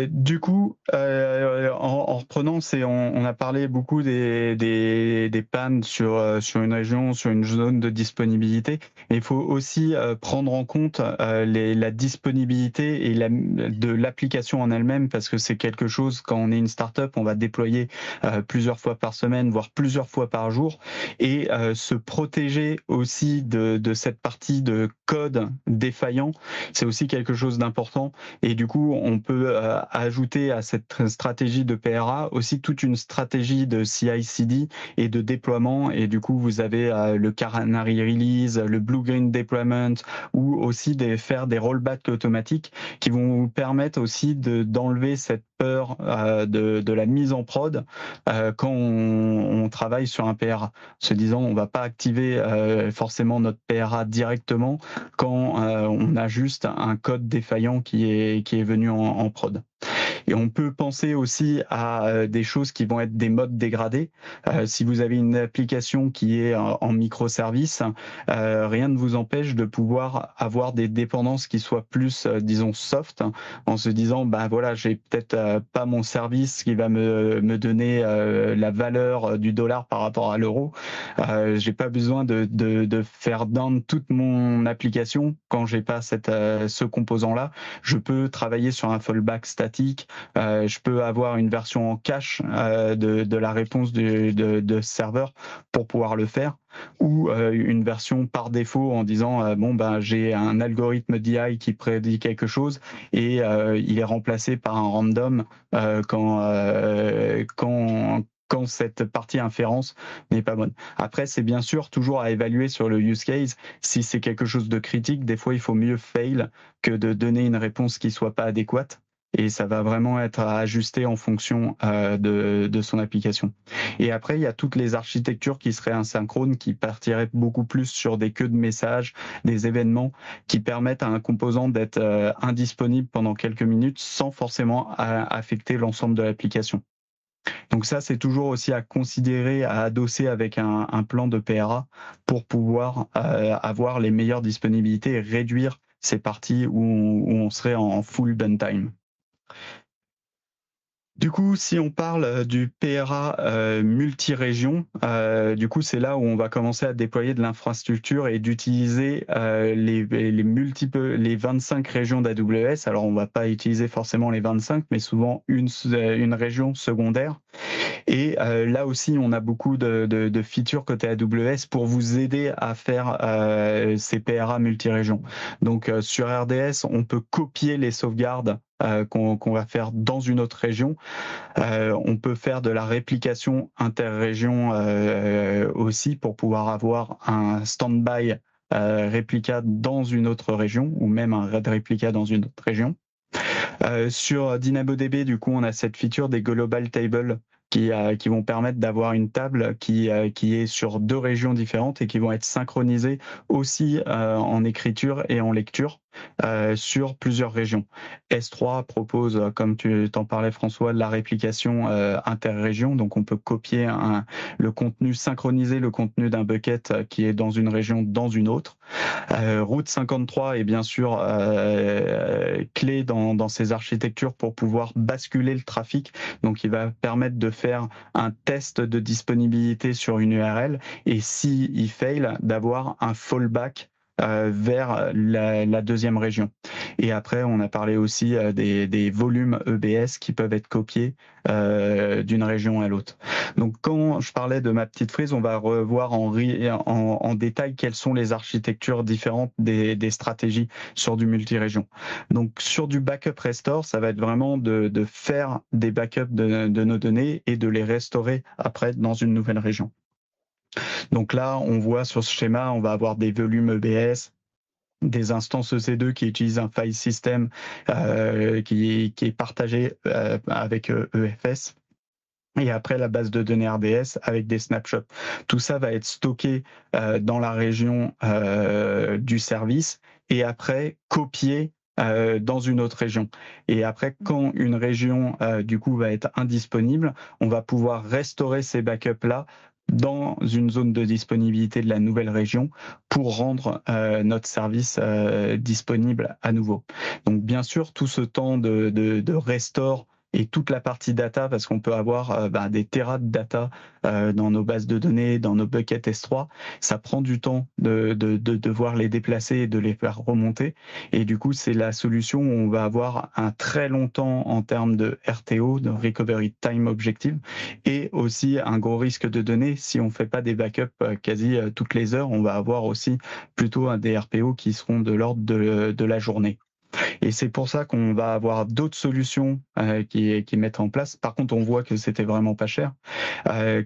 Du coup, en reprenant, on a parlé beaucoup des pannes sur une région, sur une zone de disponibilité. Et il faut aussi prendre en compte la disponibilité et de l'application en elle-même, parce que c'est quelque chose, quand on est une startup, on va déployer plusieurs fois par semaine, voire plusieurs fois par jour, et se protéger aussi de cette partie de code défaillant, c'est aussi quelque chose d'important important. Et du coup, on peut ajouter à cette stratégie de PRA aussi toute une stratégie de CI/CD et de déploiement. Et du coup, vous avez le Canary Release, le Blue Green Deployment, ou aussi faire des rollbacks automatiques qui vont vous permettre aussi d'enlever cette peur de la mise en prod quand on travaille sur un PRA, se disant on va pas activer forcément notre PRA directement quand on a juste un code défaillant qui est venu en prod. Et on peut penser aussi à des choses qui vont être des modes dégradés. Si vous avez une application qui est en microservice, rien ne vous empêche de pouvoir avoir des dépendances qui soient plus, disons, soft, en se disant, ben voilà, j'ai peut-être pas mon service qui va me donner la valeur du dollar par rapport à l'euro. J'ai pas besoin de faire down toute mon application quand j'ai pas ce composant-là. Je peux travailler sur un fallback statique. Je peux avoir une version en cache de la réponse de serveur pour pouvoir le faire, ou une version par défaut en disant bon ben j'ai un algorithme DI qui prédit quelque chose et il est remplacé par un random quand cette partie inférence n'est pas bonne. Après, c'est bien sûr toujours à évaluer sur le use case. Si c'est quelque chose de critique, des fois, il faut mieux fail que de donner une réponse qui soit pas adéquate. Et ça va vraiment être ajusté en fonction de son application. Et après, il y a toutes les architectures qui seraient asynchrones, qui partiraient beaucoup plus sur des queues de messages, des événements, qui permettent à un composant d'être indisponible pendant quelques minutes sans forcément affecter l'ensemble de l'application. Donc ça, c'est toujours aussi à considérer, à adosser avec un plan de PRA pour pouvoir avoir les meilleures disponibilités et réduire ces parties où on serait en full downtime. Du coup, si on parle du PRA multi-région, du coup, c'est là où on va commencer à déployer de l'infrastructure et d'utiliser les 25 régions d'AWS. Alors, on va pas utiliser forcément les 25, mais souvent une région secondaire. Et là aussi, on a beaucoup de features côté AWS pour vous aider à faire ces PRA multi-régions. Donc, sur RDS, on peut copier les sauvegardes qu'on va faire dans une autre région. On peut faire de la réplication interrégion aussi pour pouvoir avoir un standby réplica dans une autre région ou même un RED réplica dans une autre région. Sur DynamoDB, du coup, on a cette feature des global tables qui vont permettre d'avoir une table qui est sur 2 régions différentes et qui vont être synchronisées aussi en écriture et en lecture sur plusieurs régions. S3 propose, comme tu t'en parlais François, de la réplication interrégion, donc on peut copier le contenu, synchroniser le contenu d'un bucket qui est dans une région dans une autre. Route 53 est bien sûr clé dans ces architectures pour pouvoir basculer le trafic, donc il va permettre de faire un test de disponibilité sur une URL et si il fail, d'avoir un fallback vers la deuxième région. Et après, on a parlé aussi des volumes EBS qui peuvent être copiés d'une région à l'autre. Donc, quand je parlais de ma petite frise, on va revoir en détail quelles sont les architectures différentes des stratégies sur du multi-région. Donc, sur du backup restore, ça va être vraiment de faire des backups de nos données et de les restaurer après dans une nouvelle région. Donc là, on voit sur ce schéma, on va avoir des volumes EBS, des instances EC2 qui utilisent un file system qui est partagé avec EFS. Et après, la base de données RDS avec des snapshots. Tout ça va être stocké dans la région du service et après copié dans une autre région. Et après, quand une région du coup va être indisponible, on va pouvoir restaurer ces backups-là dans une zone de disponibilité de la nouvelle région pour rendre notre service disponible à nouveau. Donc bien sûr, tout ce temps de restore et toute la partie data, parce qu'on peut avoir des terras de data dans nos bases de données, dans nos buckets S3. Ça prend du temps de devoir les déplacer et de les faire remonter. Et du coup, c'est la solution où on va avoir un très long temps en termes de RTO, de Recovery Time Objective, et aussi un gros risque de données. Si on fait pas des backups quasi toutes les heures, on va avoir aussi plutôt des RPO qui seront de l'ordre de la journée. Et c'est pour ça qu'on va avoir d'autres solutions qui mettent en place. Par contre, on voit que c'était vraiment pas cher,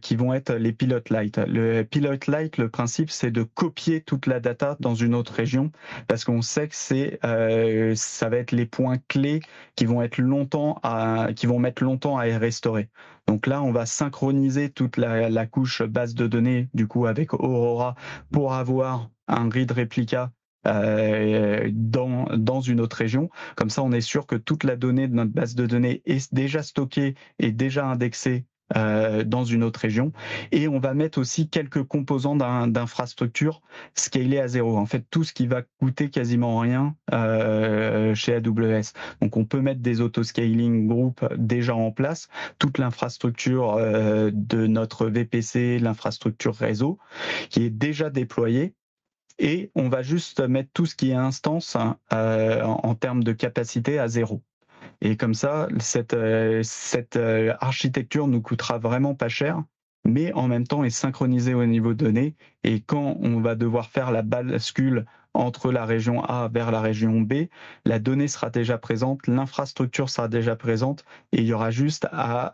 qui vont être les Pilot Light. Le Pilot Light, le principe, c'est de copier toute la data dans une autre région, parce qu'on sait que ça va être les points clés qui vont mettre longtemps à être restaurés. Donc là, on va synchroniser toute la couche base de données, du coup, avec Aurora pour avoir un read réplica dans une autre région. Comme ça, on est sûr que toute la donnée de notre base de données est déjà stockée et déjà indexée dans une autre région. Et on va mettre aussi quelques composants d'infrastructure scalés à zéro. En fait, tout ce qui va coûter quasiment rien chez AWS. Donc, on peut mettre des auto-scaling groups déjà en place, toute l'infrastructure de notre VPC, l'infrastructure réseau, qui est déjà déployée. Et on va juste mettre tout ce qui est instance en termes de capacité à zéro. Et comme ça, cette architecture nous coûtera vraiment pas cher, mais en même temps est synchronisée au niveau de données. Et quand on va devoir faire la bascule entre la région A vers la région B, la donnée sera déjà présente, l'infrastructure sera déjà présente, et il y aura juste à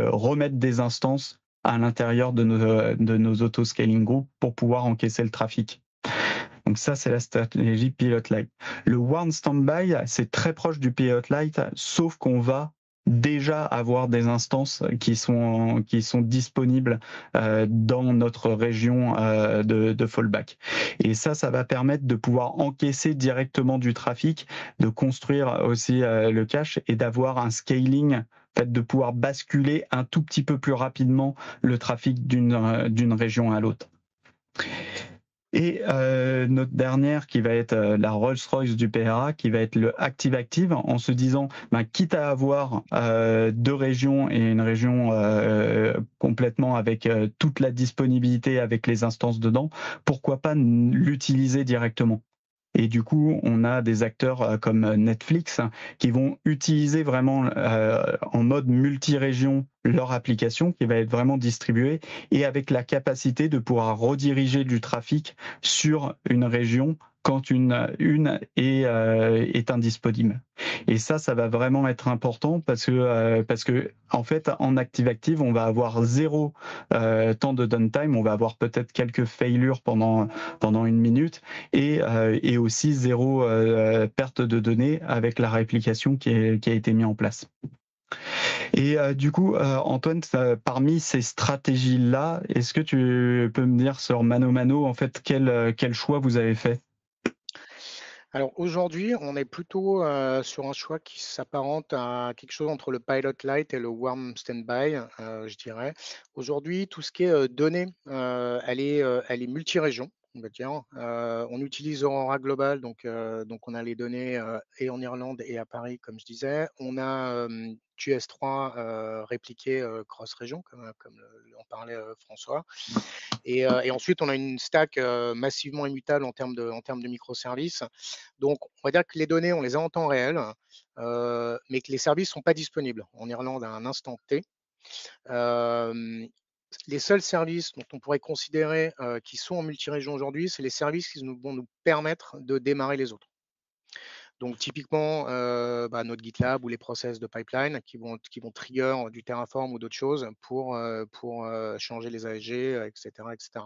remettre des instances à l'intérieur de nos auto-scaling groups pour pouvoir encaisser le trafic. Donc ça, c'est la stratégie Pilot Light. Le Warm Standby, c'est très proche du Pilot Light, sauf qu'on va déjà avoir des instances qui sont disponibles dans notre région de fallback. Et ça va permettre de pouvoir encaisser directement du trafic, de construire aussi le cache et d'avoir un scaling, fait de pouvoir basculer un tout petit peu plus rapidement le trafic d'une région à l'autre. Et notre dernière qui va être la Rolls-Royce du PRA, qui va être le Active-Active, en se disant, quitte à avoir deux régions et une région complètement avec toute la disponibilité avec les instances dedans, pourquoi pas l'utiliser directement? Et du coup, on a des acteurs comme Netflix qui vont utiliser vraiment en mode multi-région leur application qui va être vraiment distribuée et avec la capacité de pouvoir rediriger du trafic sur une région quand une est indisponible. Et ça va vraiment être important parce que en fait, en Active-Active, on va avoir zéro temps de downtime, on va avoir peut-être quelques failures pendant une minute et aussi zéro perte de données avec la réplication qui a été mise en place. Et du coup, Antoine, parmi ces stratégies-là, est-ce que tu peux me dire sur ManoMano, en fait, quel choix vous avez fait? Alors aujourd'hui, on est plutôt sur un choix qui s'apparente à quelque chose entre le Pilot Light et le Warm Standby, je dirais. Aujourd'hui, tout ce qui est données, elle est multi-région, on va dire. On utilise Aurora Global, donc on a les données et en Irlande et à Paris, comme je disais. On a QS3 répliqué cross-région, comme en parlait François. Et ensuite, on a une stack massivement immutable en termes de microservices. Donc, on va dire que les données, on les a en temps réel, mais que les services ne sont pas disponibles en Irlande à un instant T. Les seuls services dont on pourrait considérer qui sont en multi-région aujourd'hui, c'est les services qui vont nous permettre de démarrer les autres. Donc typiquement, notre GitLab ou les process de pipeline qui vont trigger du Terraform ou d'autres choses pour changer les ASG, etc., etc.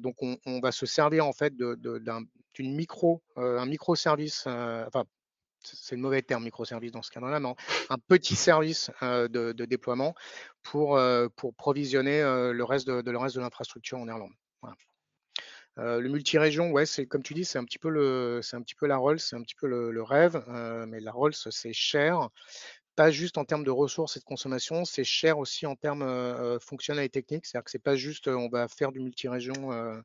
Donc on va se servir en fait un microservice, enfin c'est le mauvais terme microservice dans ce cadre-là, mais un petit service de déploiement pour provisionner le reste de l'infrastructure en Irlande. Voilà. Le multi-région, ouais, c'est comme tu dis, c'est un petit peu la Rolls, c'est un petit peu le rêve, mais la Rolls, c'est cher, pas juste en termes de ressources et de consommation, c'est cher aussi en termes fonctionnels et techniques. C'est-à-dire que c'est pas juste on va faire du multi-région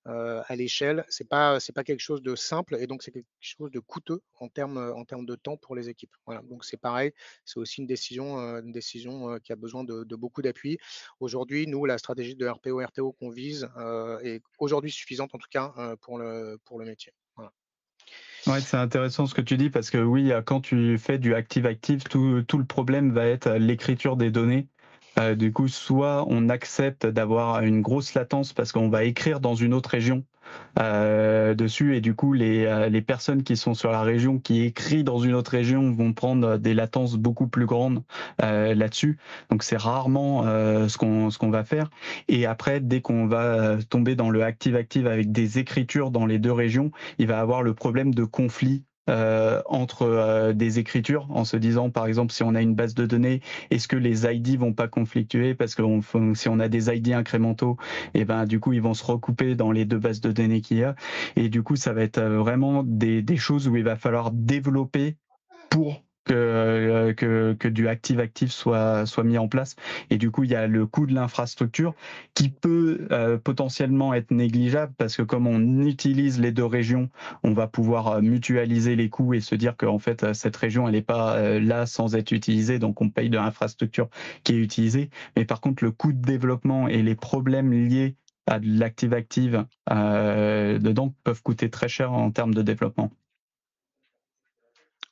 à l'échelle, c'est pas quelque chose de simple et donc c'est quelque chose de coûteux en termes de temps pour les équipes. Voilà, donc c'est pareil, c'est aussi une décision qui a besoin de beaucoup d'appui. Aujourd'hui, nous, la stratégie de RPO qu'on vise est aujourd'hui suffisante en tout cas pour le métier. Voilà. Ouais, c'est intéressant ce que tu dis parce que oui, quand tu fais du active-active, tout le problème va être l'écriture des données. Du coup, soit on accepte d'avoir une grosse latence parce qu'on va écrire dans une autre région dessus, et du coup les personnes qui sont sur la région, qui écrivent dans une autre région, vont prendre des latences beaucoup plus grandes là-dessus. Donc c'est rarement ce qu'on va faire. Et après, dès qu'on va tomber dans le active-active avec des écritures dans les deux régions, il va avoir le problème de conflit entre des écritures, en se disant, par exemple, si on a une base de données, est-ce que les ID vont pas conflictuer, parce que si on a des ID incrémentaux, et ben du coup ils vont se recouper dans les deux bases de données qu'il y a, et du coup ça va être vraiment des choses où il va falloir développer pour que du active-active soit mis en place. Et du coup, il y a le coût de l'infrastructure qui peut potentiellement être négligeable, parce que comme on utilise les deux régions, on va pouvoir mutualiser les coûts et se dire qu'en fait, cette région, elle n'est pas là sans être utilisée, donc on paye de l'infrastructure qui est utilisée. Mais par contre, le coût de développement et les problèmes liés à de l'active-active dedans peuvent coûter très cher en termes de développement.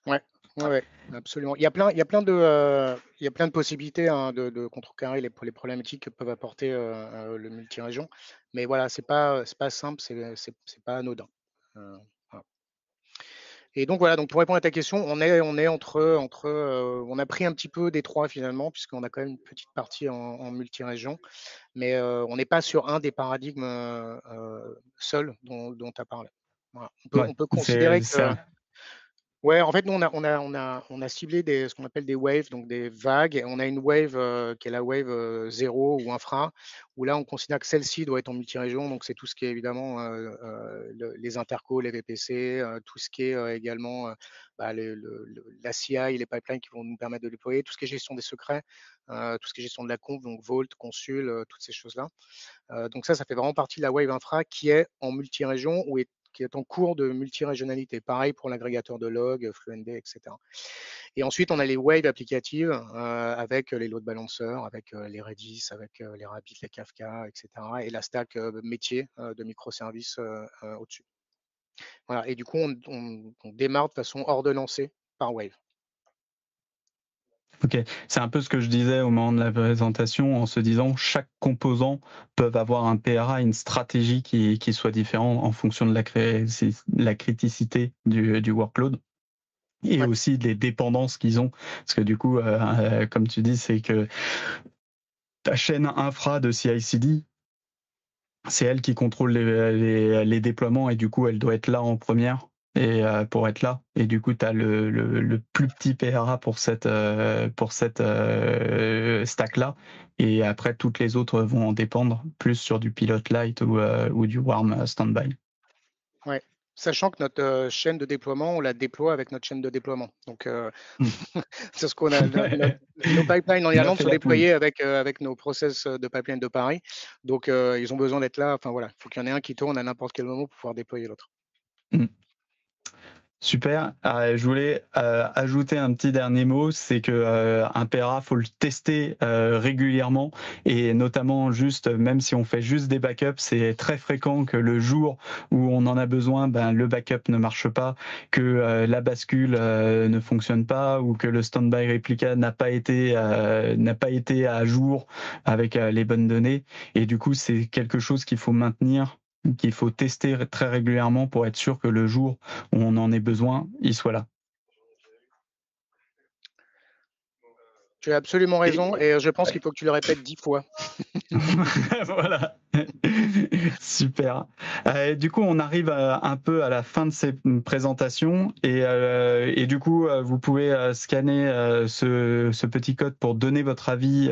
Ouais, ouais, absolument. Il y a il y a plein de possibilités hein, de contrecarrer les problématiques que peuvent apporter le multirégion. Mais voilà, c'est pas simple, c'est pas anodin. Voilà. Et donc voilà, donc pour répondre à ta question, on est on a pris un petit peu des trois finalement, puisqu'on a quand même une petite partie en multirégion, mais on n'est pas sur un des paradigmes seuls dont tu as parlé. Voilà. Ouais, On peut considérer c'est que ouais, en fait, nous, on a ciblé ce qu'on appelle des waves, donc des vagues. Et on a une wave qui est la wave 0 ou infra, où là, on considère que celle-ci doit être en multirégion. Donc, c'est tout ce qui est évidemment les intercos, les VPC, tout ce qui est également bah, la CI, les pipelines qui vont nous permettre de déployer, tout ce qui est gestion des secrets, tout ce qui est gestion de la conf, donc Vault, Consul, toutes ces choses-là. Donc ça fait vraiment partie de la wave infra qui est en multirégion ou qui est en cours de multirégionalité. Pareil pour l'agrégateur de log, FluentD, etc. Et ensuite, on a les waves applicatives avec les load balancers, avec les Redis, avec les Rabbit, les Kafka, etc. Et la stack métier de microservices au-dessus. Voilà. Et du coup, on démarre de façon ordonnancée par wave. Ok, c'est un peu ce que je disais au moment de la présentation, en se disant chaque composant peut avoir un PRA, une stratégie qui soit différente en fonction de la criticité du workload, et Ouais. aussi des dépendances qu'ils ont. Parce que du coup, comme tu dis, c'est que ta chaîne infra de CI/CD, c'est elle qui contrôle les déploiements, et du coup, elle doit être là en première. Et pour être là, et du coup tu as le plus petit PRA pour cette stack là, et après toutes les autres vont en dépendre plus sur du Pilot Lite ou du Warm Standby. Ouais. Sachant que notre chaîne de déploiement, on la déploie avec notre chaîne de déploiement. Donc, c'est ce qu'on a. Nos pipelines en Irlande L'œuf et sont la poule. déployés avec nos process de pipeline de Paris. Donc, ils ont besoin d'être là. Enfin, voilà, il faut qu'il y en ait un qui tourne à n'importe quel moment pour pouvoir déployer l'autre. Super. Je voulais ajouter un petit dernier mot, c'est que un PRA, faut le tester régulièrement, et notamment juste, même si on fait juste des backups, c'est très fréquent que le jour où on en a besoin, le backup ne marche pas, que la bascule ne fonctionne pas, ou que le standby réplica n'a pas été à jour avec les bonnes données. Et du coup, c'est quelque chose qu'il faut maintenir, qu'il faut tester très régulièrement pour être sûr que le jour où on en ait besoin, il soit là. Tu as absolument raison et je pense qu'il faut que tu le répètes 10 fois. Voilà. Super. Du coup, on arrive un peu à la fin de ces présentations, et du coup, vous pouvez scanner ce petit code pour donner votre avis,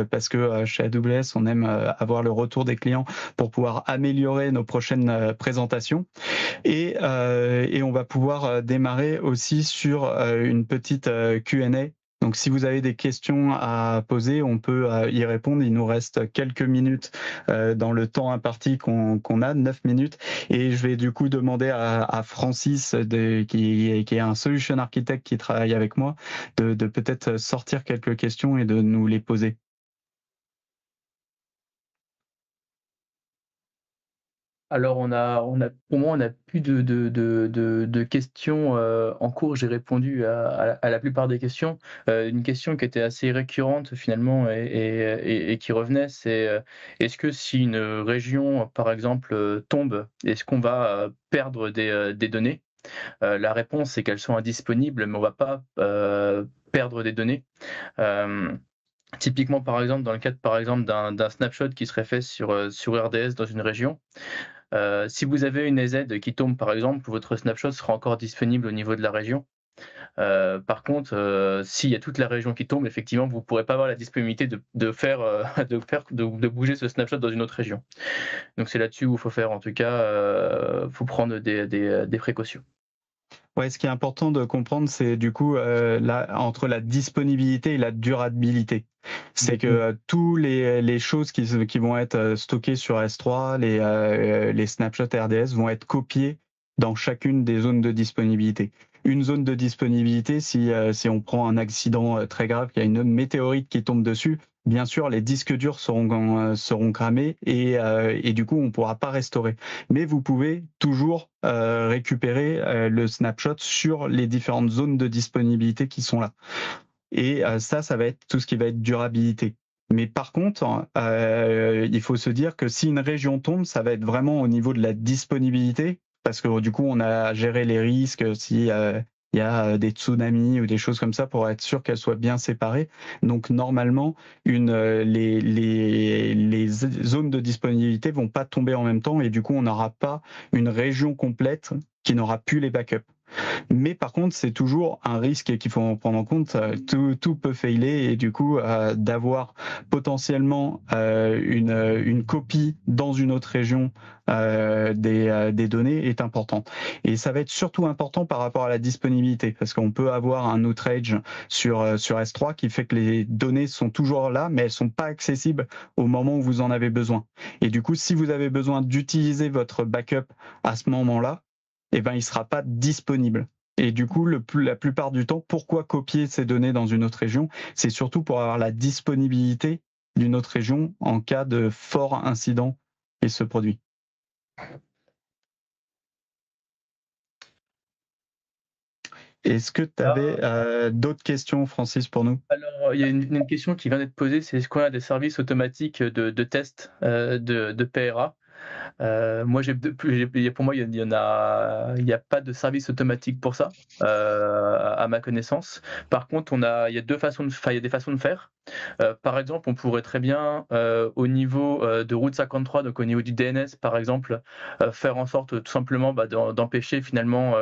parce que chez AWS, on aime avoir le retour des clients pour pouvoir améliorer nos prochaines présentations. Et on va pouvoir démarrer aussi sur une petite Q&A. Donc, si vous avez des questions à poser, on peut y répondre. Il nous reste quelques minutes dans le temps imparti qu'on a, 9 minutes. Et je vais du coup demander à Francis, qui est un solution architect qui travaille avec moi, de peut-être sortir quelques questions et de nous les poser. Alors pour moi, on n'a plus de questions en cours. J'ai répondu à la plupart des questions. Une question qui était assez récurrente finalement et qui revenait, c'est est-ce que si une région, par exemple, tombe, est-ce qu'on va perdre des données? La réponse, c'est qu'elles sont indisponibles, mais on va pas perdre des données. Typiquement, par exemple, dans le cadre par exemple d'un snapshot qui serait fait sur RDS dans une région, si vous avez une EZ qui tombe, par exemple, votre snapshot sera encore disponible au niveau de la région. Par contre, s'il y a toute la région qui tombe, effectivement, vous ne pourrez pas avoir la disponibilité de bouger ce snapshot dans une autre région. Donc c'est là-dessus où il faut faire, en tout cas, faut prendre des précautions. Ouais, ce qui est important de comprendre, c'est du coup entre la disponibilité et la durabilité. C'est que tous les choses qui vont être stockées sur S3, les snapshots RDS vont être copiés dans chacune des zones de disponibilité. Une zone de disponibilité, si on prend un accident très grave, qu'il y a une météorite qui tombe dessus, bien sûr, les disques durs seront cramés et du coup, on ne pourra pas restaurer. Mais vous pouvez toujours récupérer le snapshot sur les différentes zones de disponibilité qui sont là. Et ça va être tout ce qui va être durabilité. Mais par contre, il faut se dire que si une région tombe, ça va être vraiment au niveau de la disponibilité, parce que du coup, on a géré les risques si il y a des tsunamis ou des choses comme ça pour être sûr qu'elles soient bien séparées. Donc normalement, les zones de disponibilité vont pas tomber en même temps et du coup, on n'aura pas une région complète qui n'aura plus les backups. Mais par contre, c'est toujours un risque qu'il faut prendre en compte. Tout peut failer et du coup, d'avoir potentiellement une copie dans une autre région des données est important. Et ça va être surtout important par rapport à la disponibilité parce qu'on peut avoir un outrage sur S3 qui fait que les données sont toujours là, mais elles sont pas accessibles au moment où vous en avez besoin. Et du coup, si vous avez besoin d'utiliser votre backup à ce moment-là, eh ben, il sera pas disponible. Et du coup, la plupart du temps, pourquoi copier ces données dans une autre région? C'est surtout pour avoir la disponibilité d'une autre région en cas de fort incident qui se produit. Est-ce que tu avais d'autres questions, Francis, pour nous? Alors, il y a une question qui vient d'être posée, c'est est-ce qu'on a des services automatiques de test de PRA? Moi, pour moi, il y a pas de service automatique pour ça, à ma connaissance. Par contre, il y a il y a des façons de faire. Par exemple, on pourrait très bien, au niveau de Route 53, donc au niveau du DNS, par exemple, faire en sorte tout simplement d'empêcher finalement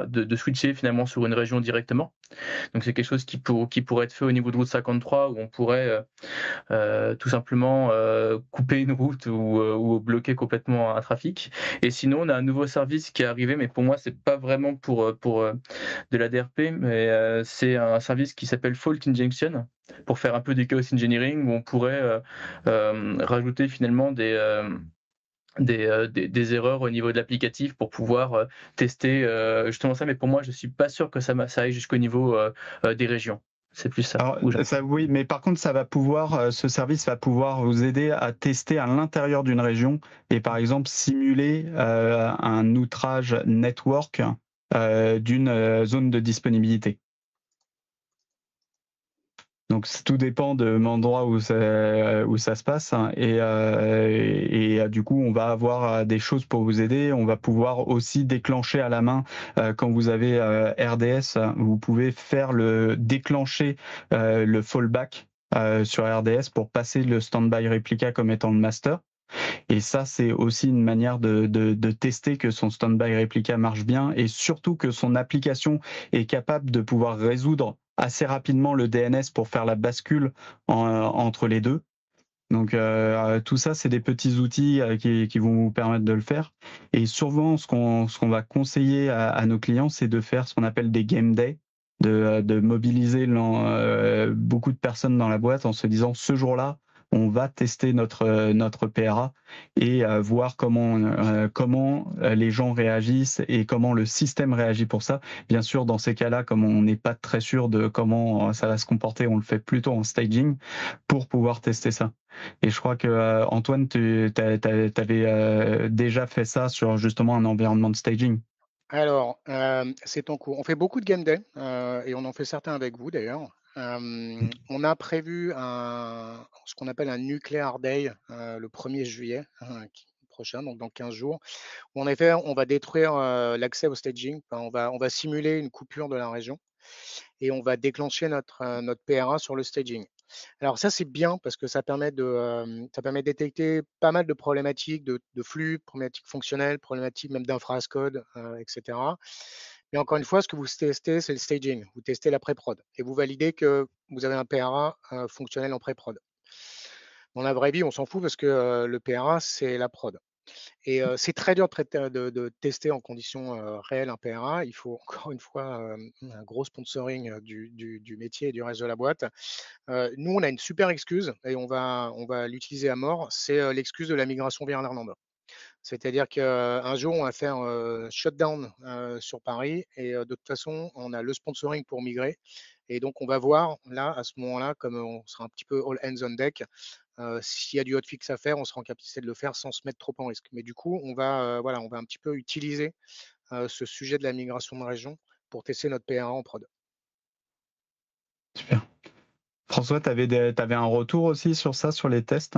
de switcher finalement sur une région directement. Donc c'est quelque chose qui pourrait être fait au niveau de Route 53 où on pourrait tout simplement couper une route ou bloquer complètement un trafic. Et sinon, on a un nouveau service qui est arrivé, mais pour moi, c'est pas vraiment pour de la DRP, mais c'est un service qui s'appelle Fault Injection pour faire un peu du chaos engineering où on pourrait rajouter finalement des erreurs au niveau de l'applicatif pour pouvoir tester justement ça. Mais pour moi, je suis pas sûr que ça aille jusqu'au niveau des régions. C'est plus ça. Alors, oui, mais par contre, ce service va pouvoir vous aider à tester à l'intérieur d'une région et par exemple simuler un outrage network d'une zone de disponibilité. Donc tout dépend de l'endroit où ça se passe et du coup on va avoir des choses pour vous aider. On va pouvoir aussi déclencher à la main quand vous avez RDS, vous pouvez déclencher le fallback sur RDS pour passer le standby replica comme étant le master. Et ça, c'est aussi une manière de tester que son standby replica marche bien et surtout que son application est capable de pouvoir résoudre assez rapidement le DNS pour faire la bascule entre les deux. Donc tout ça, c'est des petits outils qui vont vous permettre de le faire. Et souvent, ce qu'on va conseiller à nos clients, c'est de faire ce qu'on appelle des game day, de mobiliser beaucoup de personnes dans la boîte en se disant ce jour-là, on va tester notre PRA et voir comment les gens réagissent et comment le système réagit pour ça. Bien sûr, dans ces cas-là, comme on n'est pas très sûr de comment ça va se comporter, on le fait plutôt en staging pour pouvoir tester ça. Et je crois que Antoine, tu avais déjà fait ça sur justement un environnement de staging. Alors, c'est en cours. On fait beaucoup de game day et on en fait certains avec vous d'ailleurs. On a prévu ce qu'on appelle un Nuclear Day le 1er juillet prochain, donc dans 15 jours, où en effet, on va détruire l'accès au staging. Enfin, on va simuler une coupure de la région et on va déclencher notre PRA sur le staging. Alors ça, c'est bien parce que ça permet de détecter pas mal de problématiques de flux, problématiques fonctionnelles, problématiques même d'infrascode, etc. Mais encore une fois, ce que vous testez, c'est le staging. Vous testez la pré-prod et vous validez que vous avez un PRA fonctionnel en pré-prod. Dans la vraie vie, on s'en fout parce que le PRA, c'est la prod. Et c'est très dur de tester en conditions réelles un PRA. Il faut encore une fois un gros sponsoring du métier et du reste de la boîte. Nous, on a une super excuse et on va l'utiliser à mort. C'est l'excuse de la migration vers l'Irlande. C'est-à-dire qu'un jour, on va faire shutdown sur Paris et de toute façon, on a le sponsoring pour migrer. Et donc, on va voir là, à ce moment-là, comme on sera un petit peu all hands on deck, s'il y a du hotfix à faire, on sera en capacité de le faire sans se mettre trop en risque. Mais du coup, on va un petit peu utiliser ce sujet de la migration de région pour tester notre PRA en prod. Super. François, tu avais un retour aussi sur ça, sur les tests?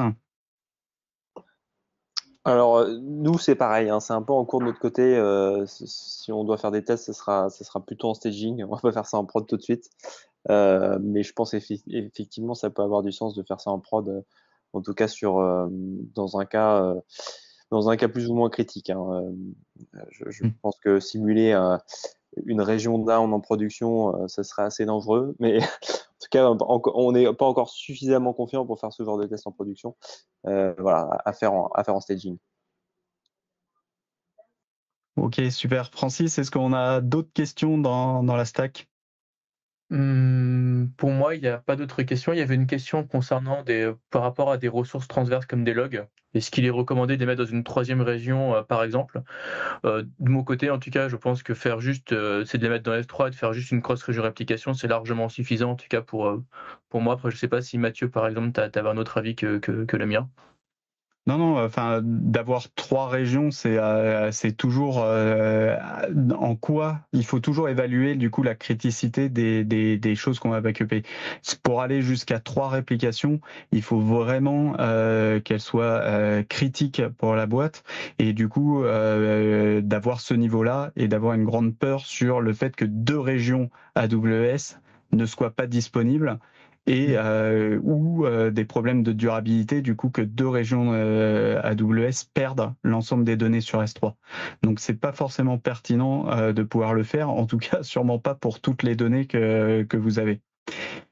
Alors, nous, c'est pareil, hein, c'est un peu en cours de notre côté. Si on doit faire des tests, ça sera plutôt en staging. On va pas faire ça en prod tout de suite. Mais je pense effectivement, ça peut avoir du sens de faire ça en prod, en tout cas dans un cas plus ou moins critique, hein. Je pense que simuler une région down en production, ça serait assez dangereux. Mais en tout cas, on n'est pas encore suffisamment confiant pour faire ce genre de test en production. Voilà, à faire en staging. Ok, super. Francis, est-ce qu'on a d'autres questions dans la stack? Pour moi, il n'y a pas d'autres questions. Il y avait une question concernant par rapport à des ressources transverses comme des logs. Est-ce qu'il est recommandé de les mettre dans une troisième région, par exemple? De mon côté, en tout cas, je pense que faire juste, c'est de les mettre dans S3 et de faire juste une cross-région réplication, c'est largement suffisant, en tout cas pour moi. Après, je ne sais pas si Mathieu, par exemple, tu avais un autre avis que le mien. Non, enfin, d'avoir 3 régions, c'est toujours en quoi il faut toujours évaluer du coup la criticité des choses qu'on va backuper. Pour aller jusqu'à 3 réplications, il faut vraiment qu'elles soient critiques pour la boîte et du coup d'avoir ce niveau-là et d'avoir une grande peur sur le fait que 2 régions AWS ne soient pas disponibles et ou des problèmes de durabilité, du coup que 2 régions AWS perdent l'ensemble des données sur S3. Donc c'est pas forcément pertinent de pouvoir le faire, en tout cas sûrement pas pour toutes les données que vous avez.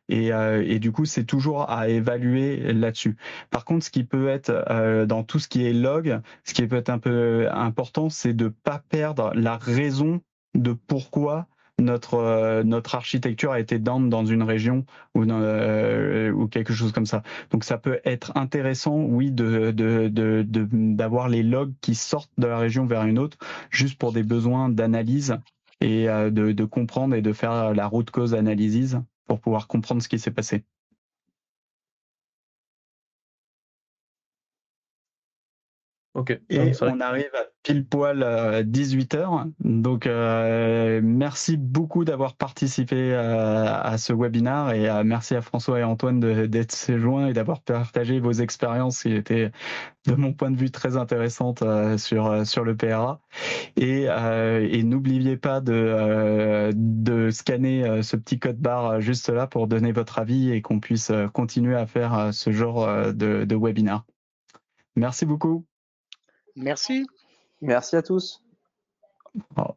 Et du coup, c'est toujours à évaluer là-dessus. Par contre, ce qui peut être dans tout ce qui est log, ce qui peut être un peu important, c'est de pas perdre la raison de pourquoi notre architecture a été down dans une région ou quelque chose comme ça. Donc ça peut être intéressant, oui, d'avoir les logs qui sortent de la région vers une autre, juste pour des besoins d'analyse et de comprendre et de faire la root cause analysis pour pouvoir comprendre ce qui s'est passé. Ok. Et on arrive à pile poil 18h. Donc, merci beaucoup d'avoir participé à ce webinaire et merci à François et Antoine d'être se joints et d'avoir partagé vos expériences qui étaient, de mon point de vue, très intéressantes sur le PRA. Et n'oubliez pas de scanner ce petit code barre juste là pour donner votre avis et qu'on puisse continuer à faire ce genre de webinaire. Merci beaucoup. Merci. Merci à tous. Au revoir.